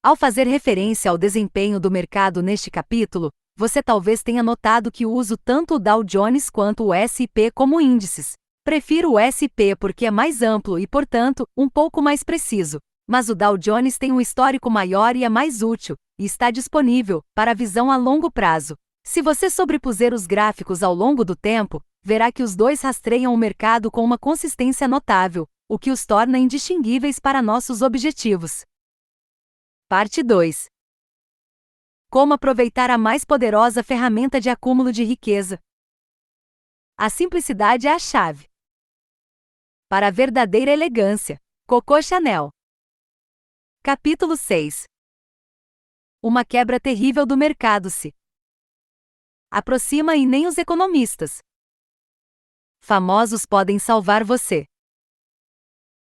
Ao fazer referência ao desempenho do mercado neste capítulo, você talvez tenha notado que uso tanto o Dow Jones quanto o S&P como índices. Prefiro o S&P porque é mais amplo e, portanto, um pouco mais preciso. Mas o Dow Jones tem um histórico maior e é mais útil, e está disponível para visão a longo prazo. Se você sobrepuser os gráficos ao longo do tempo, verá que os dois rastreiam o mercado com uma consistência notável, o que os torna indistinguíveis para nossos objetivos. Parte 2. Como aproveitar a mais poderosa ferramenta de acúmulo de riqueza. A simplicidade é a chave para a verdadeira elegância. Coco Chanel. Capítulo 6. Uma quebra terrível do mercado se aproxima e nem os economistas famosos podem salvar você.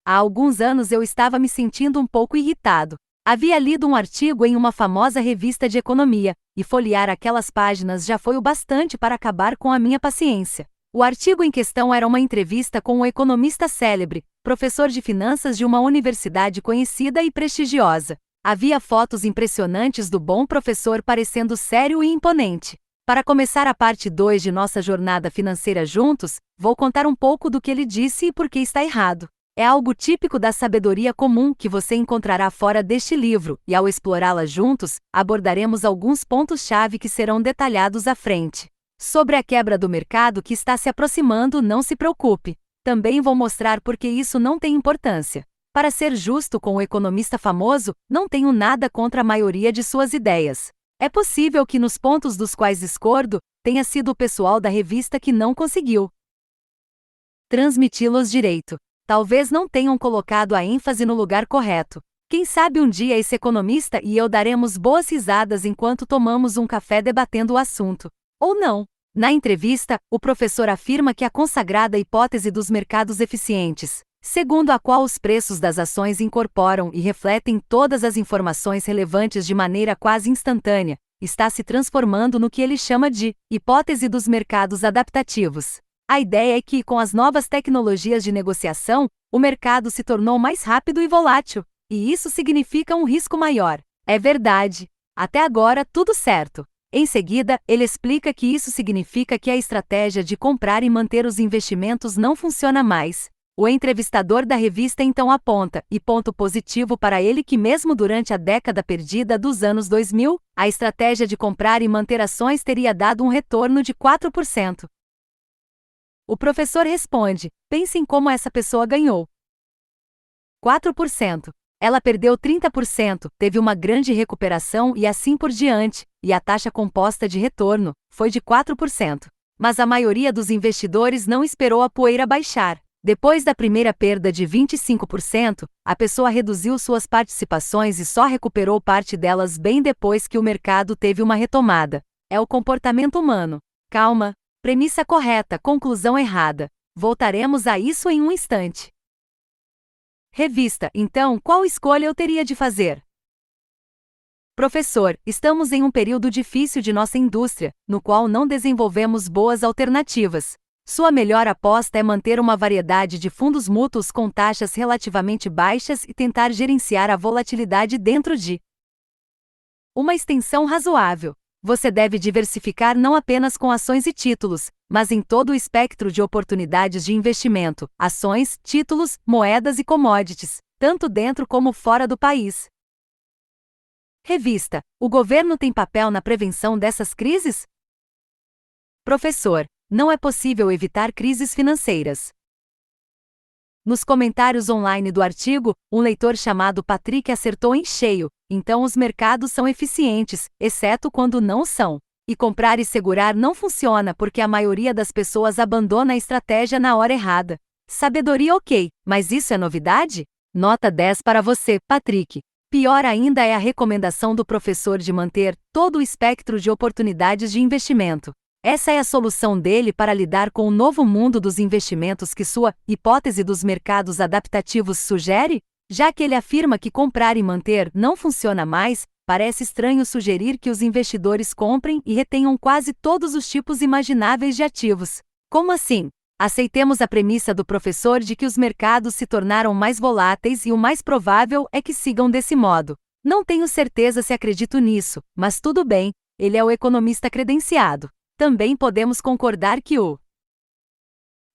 Há alguns anos eu estava me sentindo um pouco irritado. Havia lido um artigo em uma famosa revista de economia, e folhear aquelas páginas já foi o bastante para acabar com a minha paciência. O artigo em questão era uma entrevista com um economista célebre, professor de finanças de uma universidade conhecida e prestigiosa. Havia fotos impressionantes do bom professor parecendo sério e imponente. Para começar a parte 2 de nossa jornada financeira juntos, vou contar um pouco do que ele disse e por que está errado. É algo típico da sabedoria comum que você encontrará fora deste livro, e ao explorá-la juntos, abordaremos alguns pontos-chave que serão detalhados à frente. Sobre a quebra do mercado que está se aproximando, não se preocupe. Também vou mostrar por que isso não tem importância. Para ser justo com o economista famoso, não tenho nada contra a maioria de suas ideias. É possível que nos pontos dos quais discordo, tenha sido o pessoal da revista que não conseguiu transmiti-los direito. Talvez não tenham colocado a ênfase no lugar correto. Quem sabe um dia esse economista e eu daremos boas risadas enquanto tomamos um café debatendo o assunto. Ou não. Na entrevista, o professor afirma que a consagrada hipótese dos mercados eficientes, segundo a qual os preços das ações incorporam e refletem todas as informações relevantes de maneira quase instantânea, está se transformando no que ele chama de hipótese dos mercados adaptativos. A ideia é que, com as novas tecnologias de negociação, o mercado se tornou mais rápido e volátil, e isso significa um risco maior. É verdade. Até agora, tudo certo. Em seguida, ele explica que isso significa que a estratégia de comprar e manter os investimentos não funciona mais. O entrevistador da revista então aponta, e ponto positivo para ele, que mesmo durante a década perdida dos anos 2000, a estratégia de comprar e manter ações teria dado um retorno de 4%. O professor responde: pense em como essa pessoa ganhou 4%. Ela perdeu 30%, teve uma grande recuperação e assim por diante, e a taxa composta de retorno foi de 4%. Mas a maioria dos investidores não esperou a poeira baixar. Depois da primeira perda de 25%, a pessoa reduziu suas participações e só recuperou parte delas bem depois que o mercado teve uma retomada. É o comportamento humano. Calma. Premissa correta, conclusão errada. Voltaremos a isso em um instante. Revista, então, qual escolha eu teria de fazer? Professor, estamos em um período difícil de nossa indústria, no qual não desenvolvemos boas alternativas. Sua melhor aposta é manter uma variedade de fundos mútuos com taxas relativamente baixas e tentar gerenciar a volatilidade dentro de uma extensão razoável. Você deve diversificar não apenas com ações e títulos, mas em todo o espectro de oportunidades de investimento, ações, títulos, moedas e commodities, tanto dentro como fora do país. Revista: o governo tem papel na prevenção dessas crises? Professor: não é possível evitar crises financeiras. Nos comentários online do artigo, um leitor chamado Patrick acertou em cheio: então os mercados são eficientes, exceto quando não são. E comprar e segurar não funciona porque a maioria das pessoas abandona a estratégia na hora errada. Sabedoria ok, mas isso é novidade? Nota 10 para você, Patrick. Pior ainda é a recomendação do professor de manter todo o espectro de oportunidades de investimento. Essa é a solução dele para lidar com o novo mundo dos investimentos que sua hipótese dos mercados adaptativos sugere? Já que ele afirma que comprar e manter não funciona mais, parece estranho sugerir que os investidores comprem e retenham quase todos os tipos imagináveis de ativos. Como assim? Aceitemos a premissa do professor de que os mercados se tornaram mais voláteis e o mais provável é que sigam desse modo. Não tenho certeza se acredito nisso, mas tudo bem, ele é o economista credenciado. Também podemos concordar que o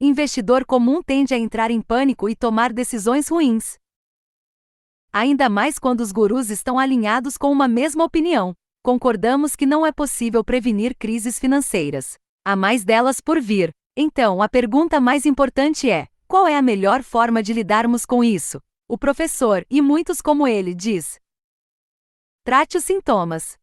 investidor comum tende a entrar em pânico e tomar decisões ruins. Ainda mais quando os gurus estão alinhados com uma mesma opinião. Concordamos que não é possível prevenir crises financeiras. Há mais delas por vir. Então, a pergunta mais importante é: qual é a melhor forma de lidarmos com isso? O professor, e muitos como ele, diz: trate os sintomas.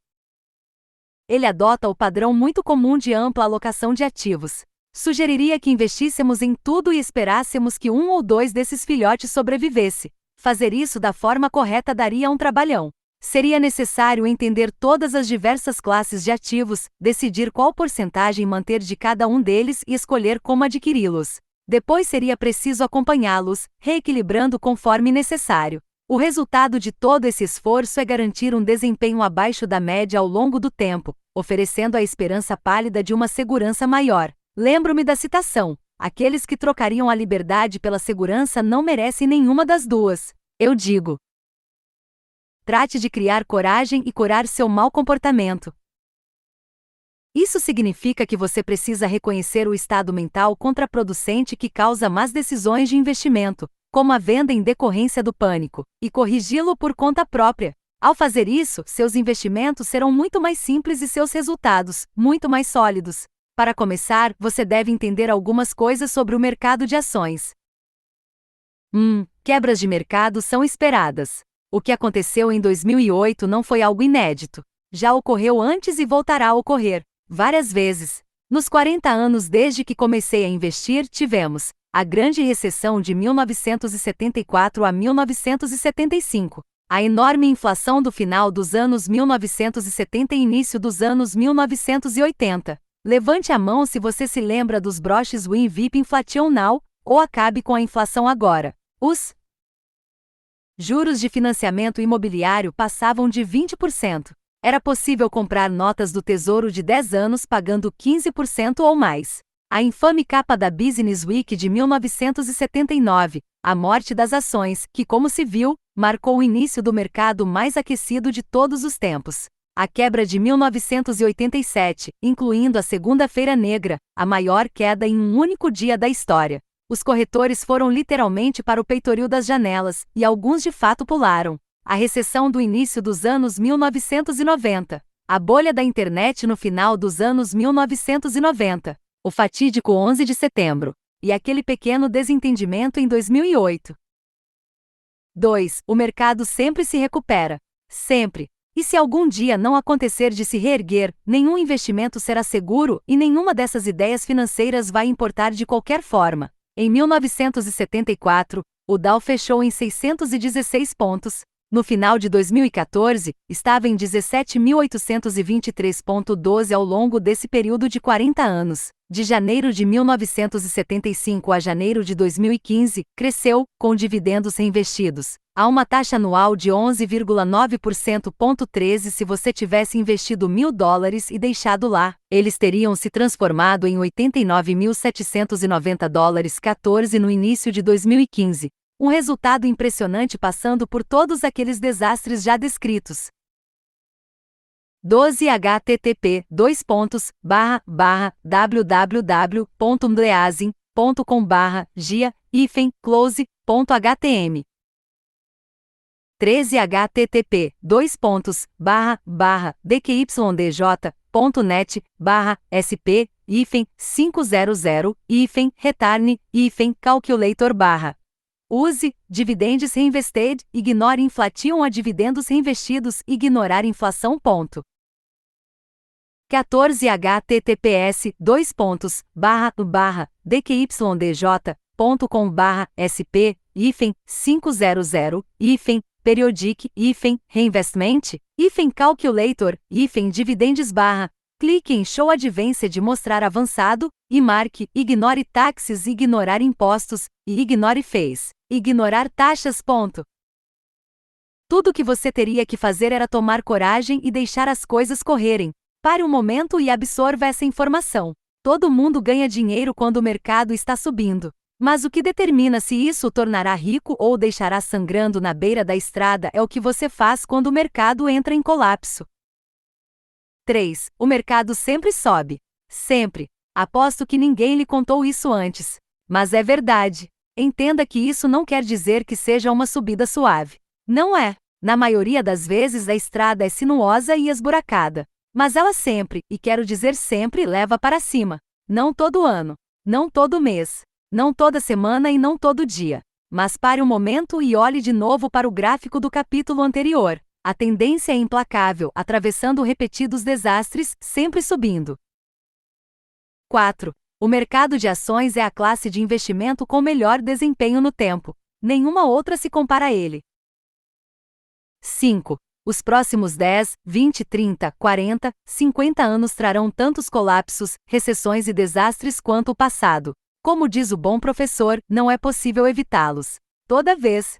Ele adota o padrão muito comum de ampla alocação de ativos. Sugeriria que investíssemos em tudo e esperássemos que um ou dois desses filhotes sobrevivesse. Fazer isso da forma correta daria um trabalhão. Seria necessário entender todas as diversas classes de ativos, decidir qual porcentagem manter de cada um deles e escolher como adquiri-los. Depois seria preciso acompanhá-los, reequilibrando conforme necessário. O resultado de todo esse esforço é garantir um desempenho abaixo da média ao longo do tempo, oferecendo a esperança pálida de uma segurança maior. Lembro-me da citação: aqueles que trocariam a liberdade pela segurança não merecem nenhuma das duas. Eu digo: trate de criar coragem e curar seu mau comportamento. Isso significa que você precisa reconhecer o estado mental contraproducente que causa más decisões de investimento, como a venda em decorrência do pânico, e corrigi-lo por conta própria. Ao fazer isso, seus investimentos serão muito mais simples e seus resultados, muito mais sólidos. Para começar, você deve entender algumas coisas sobre o mercado de ações. Quebras de mercado são esperadas. O que aconteceu em 2008 não foi algo inédito. Já ocorreu antes e voltará a ocorrer, várias vezes. Nos 40 anos desde que comecei a investir, tivemos a Grande Recessão de 1974 a 1975, a enorme inflação do final dos anos 1970 e início dos anos 1980. Levante a mão se você se lembra dos broches Win VIP Inflation Now, ou acabe com a inflação agora. Os juros de financiamento imobiliário passavam de 20%. Era possível comprar notas do Tesouro de 10 anos pagando 15% ou mais. A infame capa da Business Week de 1979, a morte das ações, que, como se viu, marcou o início do mercado mais aquecido de todos os tempos. A quebra de 1987, incluindo a Segunda-feira Negra, a maior queda em um único dia da história. Os corretores foram literalmente para o peitoril das janelas, e alguns de fato pularam. A recessão do início dos anos 1990. A bolha da internet no final dos anos 1990. O fatídico 11 de setembro. E aquele pequeno desentendimento em 2008. 2. O mercado sempre se recupera. Sempre. E se algum dia não acontecer de se reerguer, nenhum investimento será seguro e nenhuma dessas ideias financeiras vai importar de qualquer forma. Em 1974, o Dow fechou em 616 pontos. No final de 2014, estava em 17.823,12 ao longo desse período de 40 anos. De janeiro de 1975 a janeiro de 2015, cresceu, com dividendos reinvestidos, a uma taxa anual de 11,9%. 13 Se você tivesse investido $1.000 e deixado lá, eles teriam se transformado em $89.790. 14 No início de 2015. Um resultado impressionante passando por todos aqueles desastres já descritos. 12 http www.bleazing.com/gia-close.htm 13 http dqyd.net/sp-500-return-calculator/ Use dividendos reinvested, ignore inflation a dividendos reinvestidos, ignorar inflação. 14 https://dqyd.com/sp-500-reinvestment-calculator clique em Show Advanced mostrar avançado e marque ignore taxes, ignorar impostos e ignore fees, ignorar taxas. Tudo o que você teria que fazer era tomar coragem e deixar as coisas correrem. Pare um momento e absorva essa informação. Todo mundo ganha dinheiro quando o mercado está subindo. Mas o que determina se isso o tornará rico ou o deixará sangrando na beira da estrada é o que você faz quando o mercado entra em colapso. 3. O mercado sempre sobe. Sempre. Aposto que ninguém lhe contou isso antes. Mas é verdade. Entenda que isso não quer dizer que seja uma subida suave. Não é. Na maioria das vezes a estrada é sinuosa e esburacada. Mas ela sempre, e quero dizer sempre, leva para cima. Não todo ano. Não todo mês. Não toda semana e não todo dia. Mas pare um momento e olhe de novo para o gráfico do capítulo anterior. A tendência é implacável, atravessando repetidos desastres, sempre subindo. 4. O mercado de ações é a classe de investimento com melhor desempenho no tempo. Nenhuma outra se compara a ele. 5. Os próximos 10, 20, 30, 40, 50 anos trarão tantos colapsos, recessões e desastres quanto o passado. Como diz o bom professor, não é possível evitá-los. Toda vez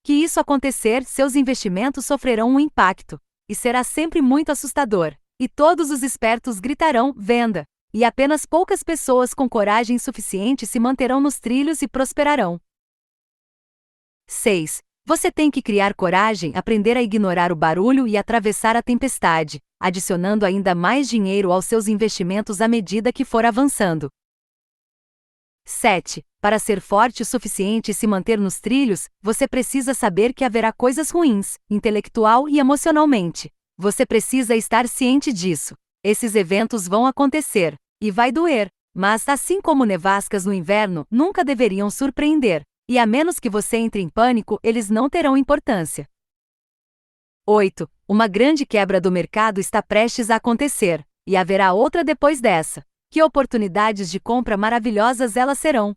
Que isso acontecer, seus investimentos sofrerão um impacto. E será sempre muito assustador. E todos os espertos gritarão, venda. E apenas poucas pessoas com coragem suficiente se manterão nos trilhos e prosperarão. 6. Você tem que criar coragem, aprender a ignorar o barulho e atravessar a tempestade, adicionando ainda mais dinheiro aos seus investimentos à medida que for avançando. 7. Para ser forte o suficiente e se manter nos trilhos, você precisa saber que haverá coisas ruins, intelectual e emocionalmente. Você precisa estar ciente disso. Esses eventos vão acontecer, e vai doer, mas assim como nevascas no inverno, nunca deveriam surpreender, e a menos que você entre em pânico, eles não terão importância. 8. Uma grande quebra do mercado está prestes a acontecer, e haverá outra depois dessa. Que oportunidades de compra maravilhosas elas serão!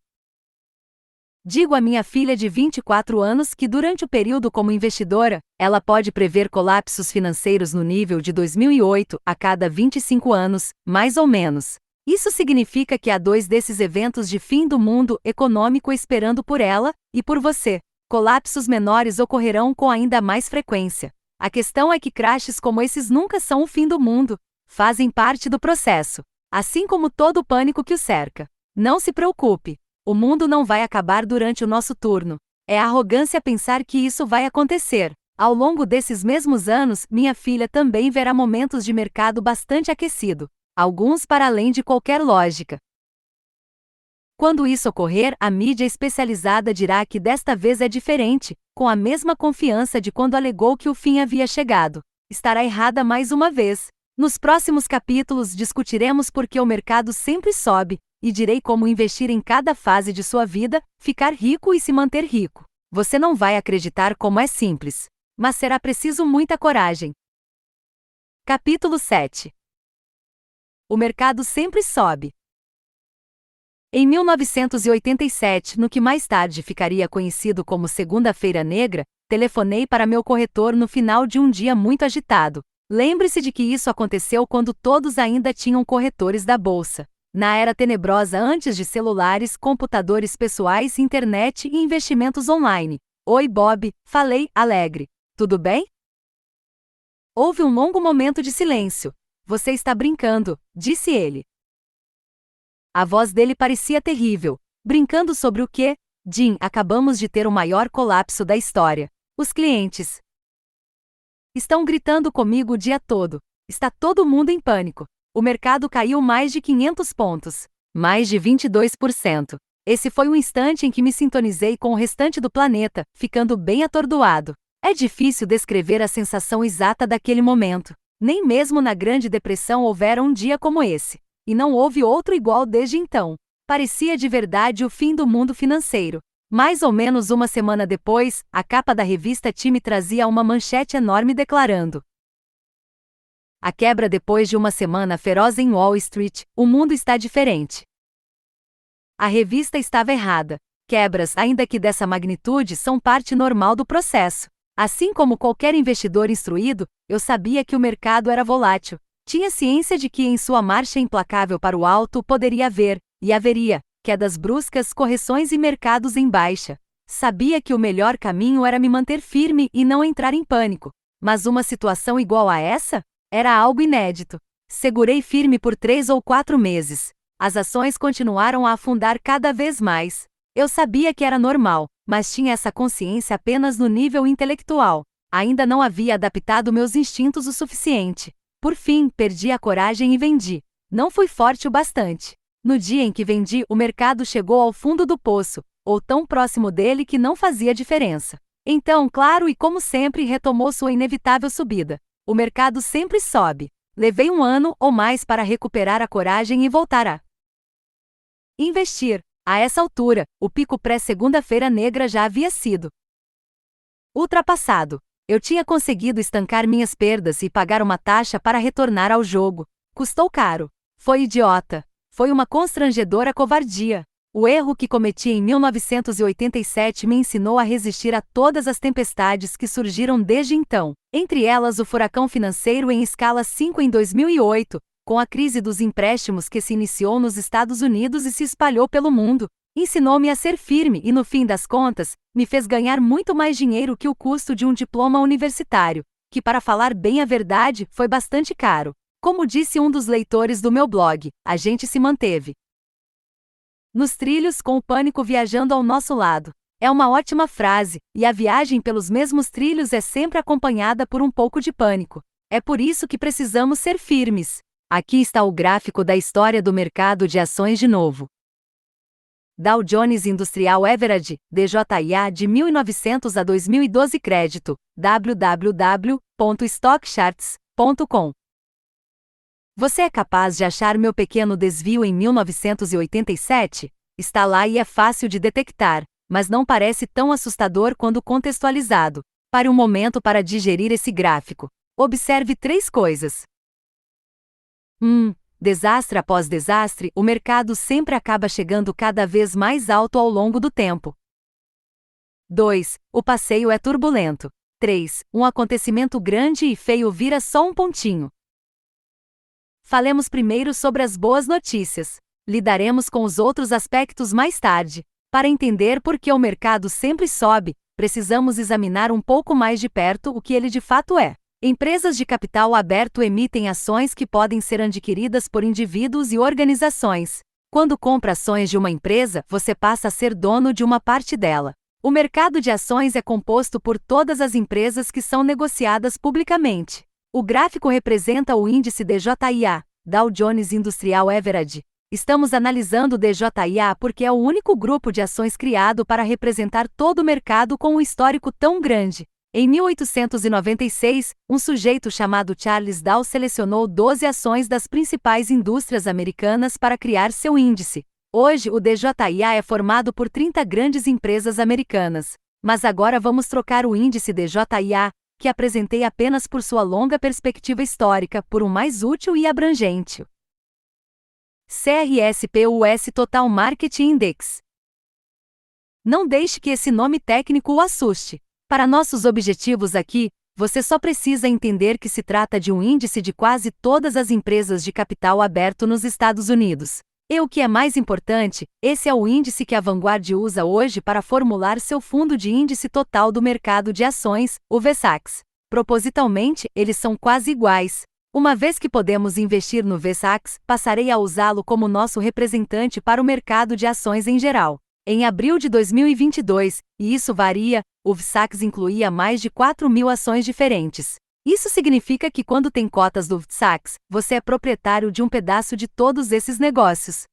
Digo à minha filha de 24 anos que durante o período como investidora, ela pode prever colapsos financeiros no nível de 2008 a cada 25 anos, mais ou menos. Isso significa que há 2 desses eventos de fim do mundo econômico esperando por ela e por você. Colapsos menores ocorrerão com ainda mais frequência. A questão é que crashes como esses nunca são o fim do mundo. Fazem parte do processo, assim como todo o pânico que o cerca. Não se preocupe. O mundo não vai acabar durante o nosso turno. É arrogância pensar que isso vai acontecer. Ao longo desses mesmos anos, minha filha também verá momentos de mercado bastante aquecido, alguns para além de qualquer lógica. Quando isso ocorrer, a mídia especializada dirá que desta vez é diferente, com a mesma confiança de quando alegou que o fim havia chegado. Estará errada mais uma vez. Nos próximos capítulos discutiremos por que o mercado sempre sobe, e direi como investir em cada fase de sua vida, ficar rico e se manter rico. Você não vai acreditar como é simples, mas será preciso muita coragem. Capítulo 7. O mercado sempre sobe. Em 1987, no que mais tarde ficaria conhecido como Segunda-feira Negra, telefonei para meu corretor no final de um dia muito agitado. Lembre-se de que isso aconteceu quando todos ainda tinham corretores da bolsa. Na era tenebrosa antes de celulares, computadores pessoais, internet e investimentos online. Oi, Bob, falei, alegre. Tudo bem? Houve um longo momento de silêncio. Você está brincando, disse ele. A voz dele parecia terrível. Brincando sobre o quê? Jim, acabamos de ter o maior colapso da história. Os clientes estão gritando comigo o dia todo. Está todo mundo em pânico. O mercado caiu mais de 500 pontos. Mais de 22%. Esse foi o instante em que me sintonizei com o restante do planeta, ficando bem atordoado. É difícil descrever a sensação exata daquele momento. Nem mesmo na Grande Depressão houvera um dia como esse. E não houve outro igual desde então. Parecia de verdade o fim do mundo financeiro. Mais ou menos uma semana depois, a capa da revista Time trazia uma manchete enorme declarando: a quebra depois de uma semana feroz em Wall Street, o mundo está diferente. A revista estava errada. Quebras, ainda que dessa magnitude, são parte normal do processo. Assim como qualquer investidor instruído, eu sabia que o mercado era volátil. Tinha ciência de que em sua marcha implacável para o alto poderia haver, e haveria, quedas bruscas, correções e mercados em baixa. Sabia que o melhor caminho era me manter firme e não entrar em pânico. Mas uma situação igual a essa? Era algo inédito. Segurei firme por 3 ou 4 meses. As ações continuaram a afundar cada vez mais. Eu sabia que era normal, mas tinha essa consciência apenas no nível intelectual. Ainda não havia adaptado meus instintos o suficiente. Por fim, perdi a coragem e vendi. Não fui forte o bastante. No dia em que vendi, o mercado chegou ao fundo do poço, ou tão próximo dele que não fazia diferença. Então, claro e como sempre, retomou sua inevitável subida. O mercado sempre sobe. Levei 1 ano ou mais para recuperar a coragem e voltar a investir. A essa altura, o pico pré-Segunda-feira Negra já havia sido ultrapassado. Eu tinha conseguido estancar minhas perdas e pagar uma taxa para retornar ao jogo. Custou caro. Foi idiota. Foi uma constrangedora covardia. O erro que cometi em 1987 me ensinou a resistir a todas as tempestades que surgiram desde então, entre elas o furacão financeiro em escala 5 em 2008, com a crise dos empréstimos que se iniciou nos Estados Unidos e se espalhou pelo mundo. Ensinou-me a ser firme e, no fim das contas, me fez ganhar muito mais dinheiro que o custo de um diploma universitário, que, para falar bem a verdade, foi bastante caro. Como disse um dos leitores do meu blog, a gente se manteve nos trilhos com o pânico viajando ao nosso lado. É uma ótima frase, e a viagem pelos mesmos trilhos é sempre acompanhada por um pouco de pânico. É por isso que precisamos ser firmes. Aqui está o gráfico da história do mercado de ações de novo. Dow Jones Industrial Average, DJIA, de 1900 a 2012. Crédito, www.stockcharts.com. Você é capaz de achar meu pequeno desvio em 1987? Está lá e é fácil de detectar, mas não parece tão assustador quando contextualizado. Pare um momento para digerir esse gráfico. Observe 3 coisas. 1. Desastre após desastre, o mercado sempre acaba chegando cada vez mais alto ao longo do tempo. 2. O passeio é turbulento. 3. Um acontecimento grande e feio vira só um pontinho. Falemos primeiro sobre as boas notícias. Lidaremos com os outros aspectos mais tarde. Para entender por que o mercado sempre sobe, precisamos examinar um pouco mais de perto o que ele de fato é. Empresas de capital aberto emitem ações que podem ser adquiridas por indivíduos e organizações. Quando compra ações de uma empresa, você passa a ser dono de uma parte dela. O mercado de ações é composto por todas as empresas que são negociadas publicamente. O gráfico representa o índice DJIA, Dow Jones Industrial Average. Estamos analisando o DJIA porque é o único grupo de ações criado para representar todo o mercado com um histórico tão grande. Em 1896, um sujeito chamado Charles Dow selecionou 12 ações das principais indústrias americanas para criar seu índice. Hoje, o DJIA é formado por 30 grandes empresas americanas. Mas agora vamos trocar o índice DJIA, que apresentei apenas por sua longa perspectiva histórica, por um mais útil e abrangente. CRSP-US Total Market Index. Não deixe que esse nome técnico o assuste. Para nossos objetivos aqui, você só precisa entender que se trata de um índice de quase todas as empresas de capital aberto nos Estados Unidos. E o que é mais importante, esse é o índice que a Vanguard usa hoje para formular seu fundo de índice total do mercado de ações, o VSAX. Propositalmente, eles são quase iguais. Uma vez que podemos investir no VSAX, passarei a usá-lo como nosso representante para o mercado de ações em geral. Em abril de 2022, e isso varia, o VSAX incluía mais de 4.000 ações diferentes. Isso significa que quando tem cotas do VSAX, você é proprietário de um pedaço de todos esses negócios.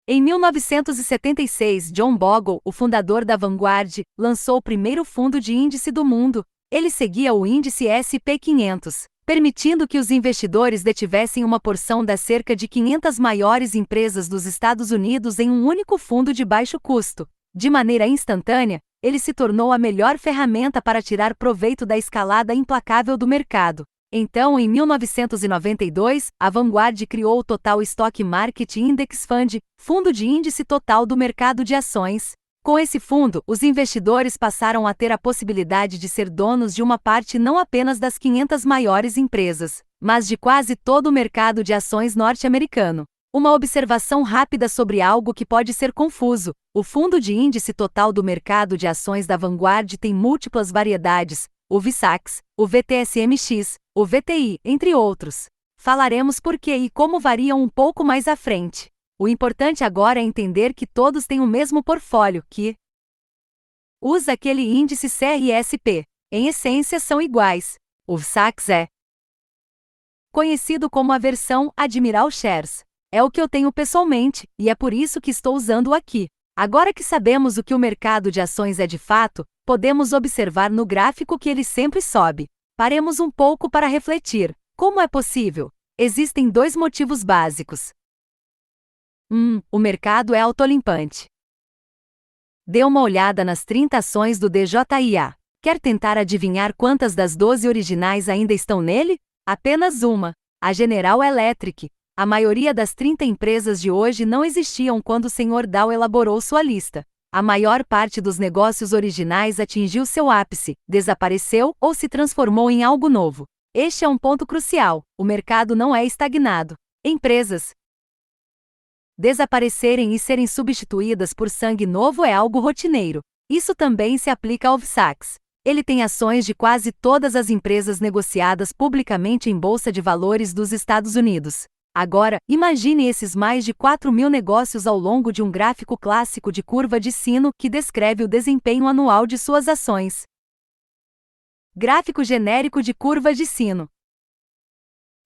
Em 1976, John Bogle, o fundador da Vanguard, lançou o primeiro fundo de índice do mundo. Ele seguia o índice S&P 500, permitindo que os investidores detivessem uma porção das cerca de 500 maiores empresas dos Estados Unidos em um único fundo de baixo custo. De maneira instantânea, ele se tornou a melhor ferramenta para tirar proveito da escalada implacável do mercado. Então, em 1992, a Vanguard criou o Total Stock Market Index Fund, fundo de índice total do mercado de ações. Com esse fundo, os investidores passaram a ter a possibilidade de ser donos de uma parte não apenas das 500 maiores empresas, mas de quase todo o mercado de ações norte-americano. Uma observação rápida sobre algo que pode ser confuso: o fundo de índice total do mercado de ações da Vanguard tem múltiplas variedades, o VSAX, o VTSMX, o VTI, entre outros. Falaremos por que e como variam um pouco mais à frente. O importante agora é entender que todos têm o mesmo portfólio, que usa aquele índice CRSP. Em essência, são iguais. O VSAX é conhecido como a versão Admiral Shares. É o que eu tenho pessoalmente, e é por isso que estou usando-o aqui. Agora que sabemos o que o mercado de ações é de fato, podemos observar no gráfico que ele sempre sobe. Paremos um pouco para refletir. Como é possível? Existem 2 motivos básicos. 1. O mercado é autolimpante. Dê uma olhada nas 30 ações do DJIA. Quer tentar adivinhar quantas das 12 originais ainda estão nele? Apenas uma: a General Electric. A maioria das 30 empresas de hoje não existiam quando o Sr. Dow elaborou sua lista. A maior parte dos negócios originais atingiu seu ápice, desapareceu ou se transformou em algo novo. Este é um ponto crucial: o mercado não é estagnado. Empresas Desaparecerem e serem substituídas por sangue novo é algo rotineiro. Isso também se aplica ao VSAX. Ele tem ações de quase todas as empresas negociadas publicamente em Bolsa de Valores dos Estados Unidos. Agora, imagine esses mais de 4.000 negócios ao longo de um gráfico clássico de curva de sino que descreve o desempenho anual de suas ações. Gráfico genérico de curva de sino.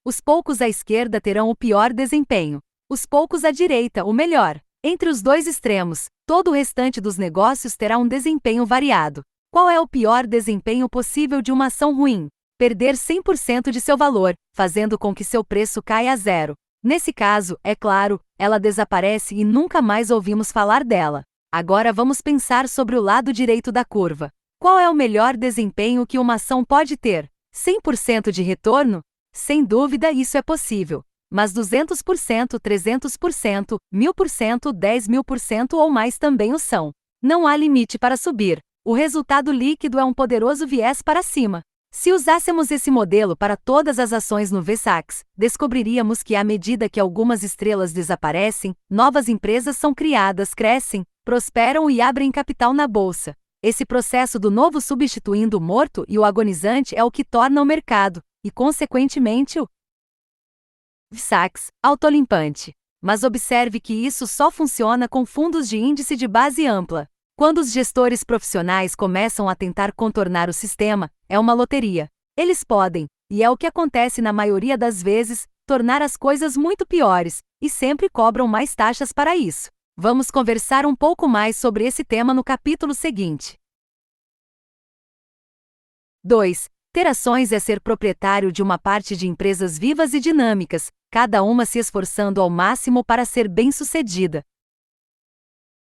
Os poucos à esquerda terão o pior desempenho. Os poucos à direita, o melhor. Entre os dois extremos, todo o restante dos negócios terá um desempenho variado. Qual é o pior desempenho possível de uma ação ruim? Perder 100% de seu valor, fazendo com que seu preço caia a zero. Nesse caso, é claro, ela desaparece e nunca mais ouvimos falar dela. Agora vamos pensar sobre o lado direito da curva. Qual é o melhor desempenho que uma ação pode ter? 100% de retorno? Sem dúvida isso é possível. Mas 200%, 300%, 1000%, 10.000% ou mais também o são. Não há limite para subir. O resultado líquido é um poderoso viés para cima. Se usássemos esse modelo para todas as ações no VSAX, descobriríamos que à medida que algumas estrelas desaparecem, novas empresas são criadas, crescem, prosperam e abrem capital na bolsa. Esse processo do novo substituindo o morto e o agonizante é o que torna o mercado, e consequentemente o VSAX, autolimpante. Mas observe que isso só funciona com fundos de índice de base ampla. Quando os gestores profissionais começam a tentar contornar o sistema, é uma loteria. Eles podem, e é o que acontece na maioria das vezes, tornar as coisas muito piores, e sempre cobram mais taxas para isso. Vamos conversar um pouco mais sobre esse tema no capítulo seguinte. 2. Ter ações é ser proprietário de uma parte de empresas vivas e dinâmicas, cada uma se esforçando ao máximo para ser bem-sucedida.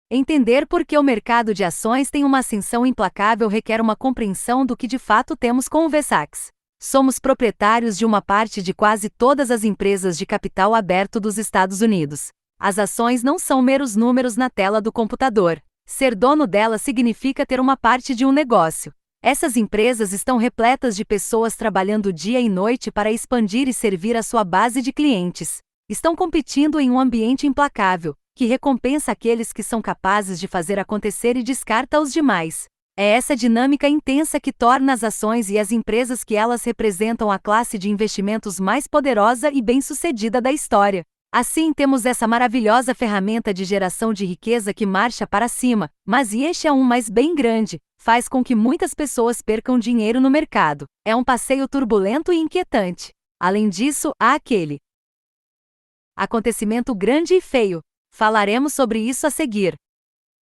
Entender por que o mercado de ações tem uma ascensão implacável requer uma compreensão do que de fato temos com o VSAX. Somos proprietários de uma parte de quase todas as empresas de capital aberto dos Estados Unidos. As ações não são meros números na tela do computador. Ser dono delas significa ter uma parte de um negócio. Essas empresas estão repletas de pessoas trabalhando dia e noite para expandir e servir a sua base de clientes. Estão competindo em um ambiente implacável, que recompensa aqueles que são capazes de fazer acontecer e descarta os demais. É essa dinâmica intensa que torna as ações e as empresas que elas representam a classe de investimentos mais poderosa e bem-sucedida da história. Assim temos essa maravilhosa ferramenta de geração de riqueza que marcha para cima, mas e este é um mais bem grande, faz com que muitas pessoas percam dinheiro no mercado. É um passeio turbulento e inquietante. Além disso, há aquele acontecimento grande e feio. Falaremos sobre isso a seguir.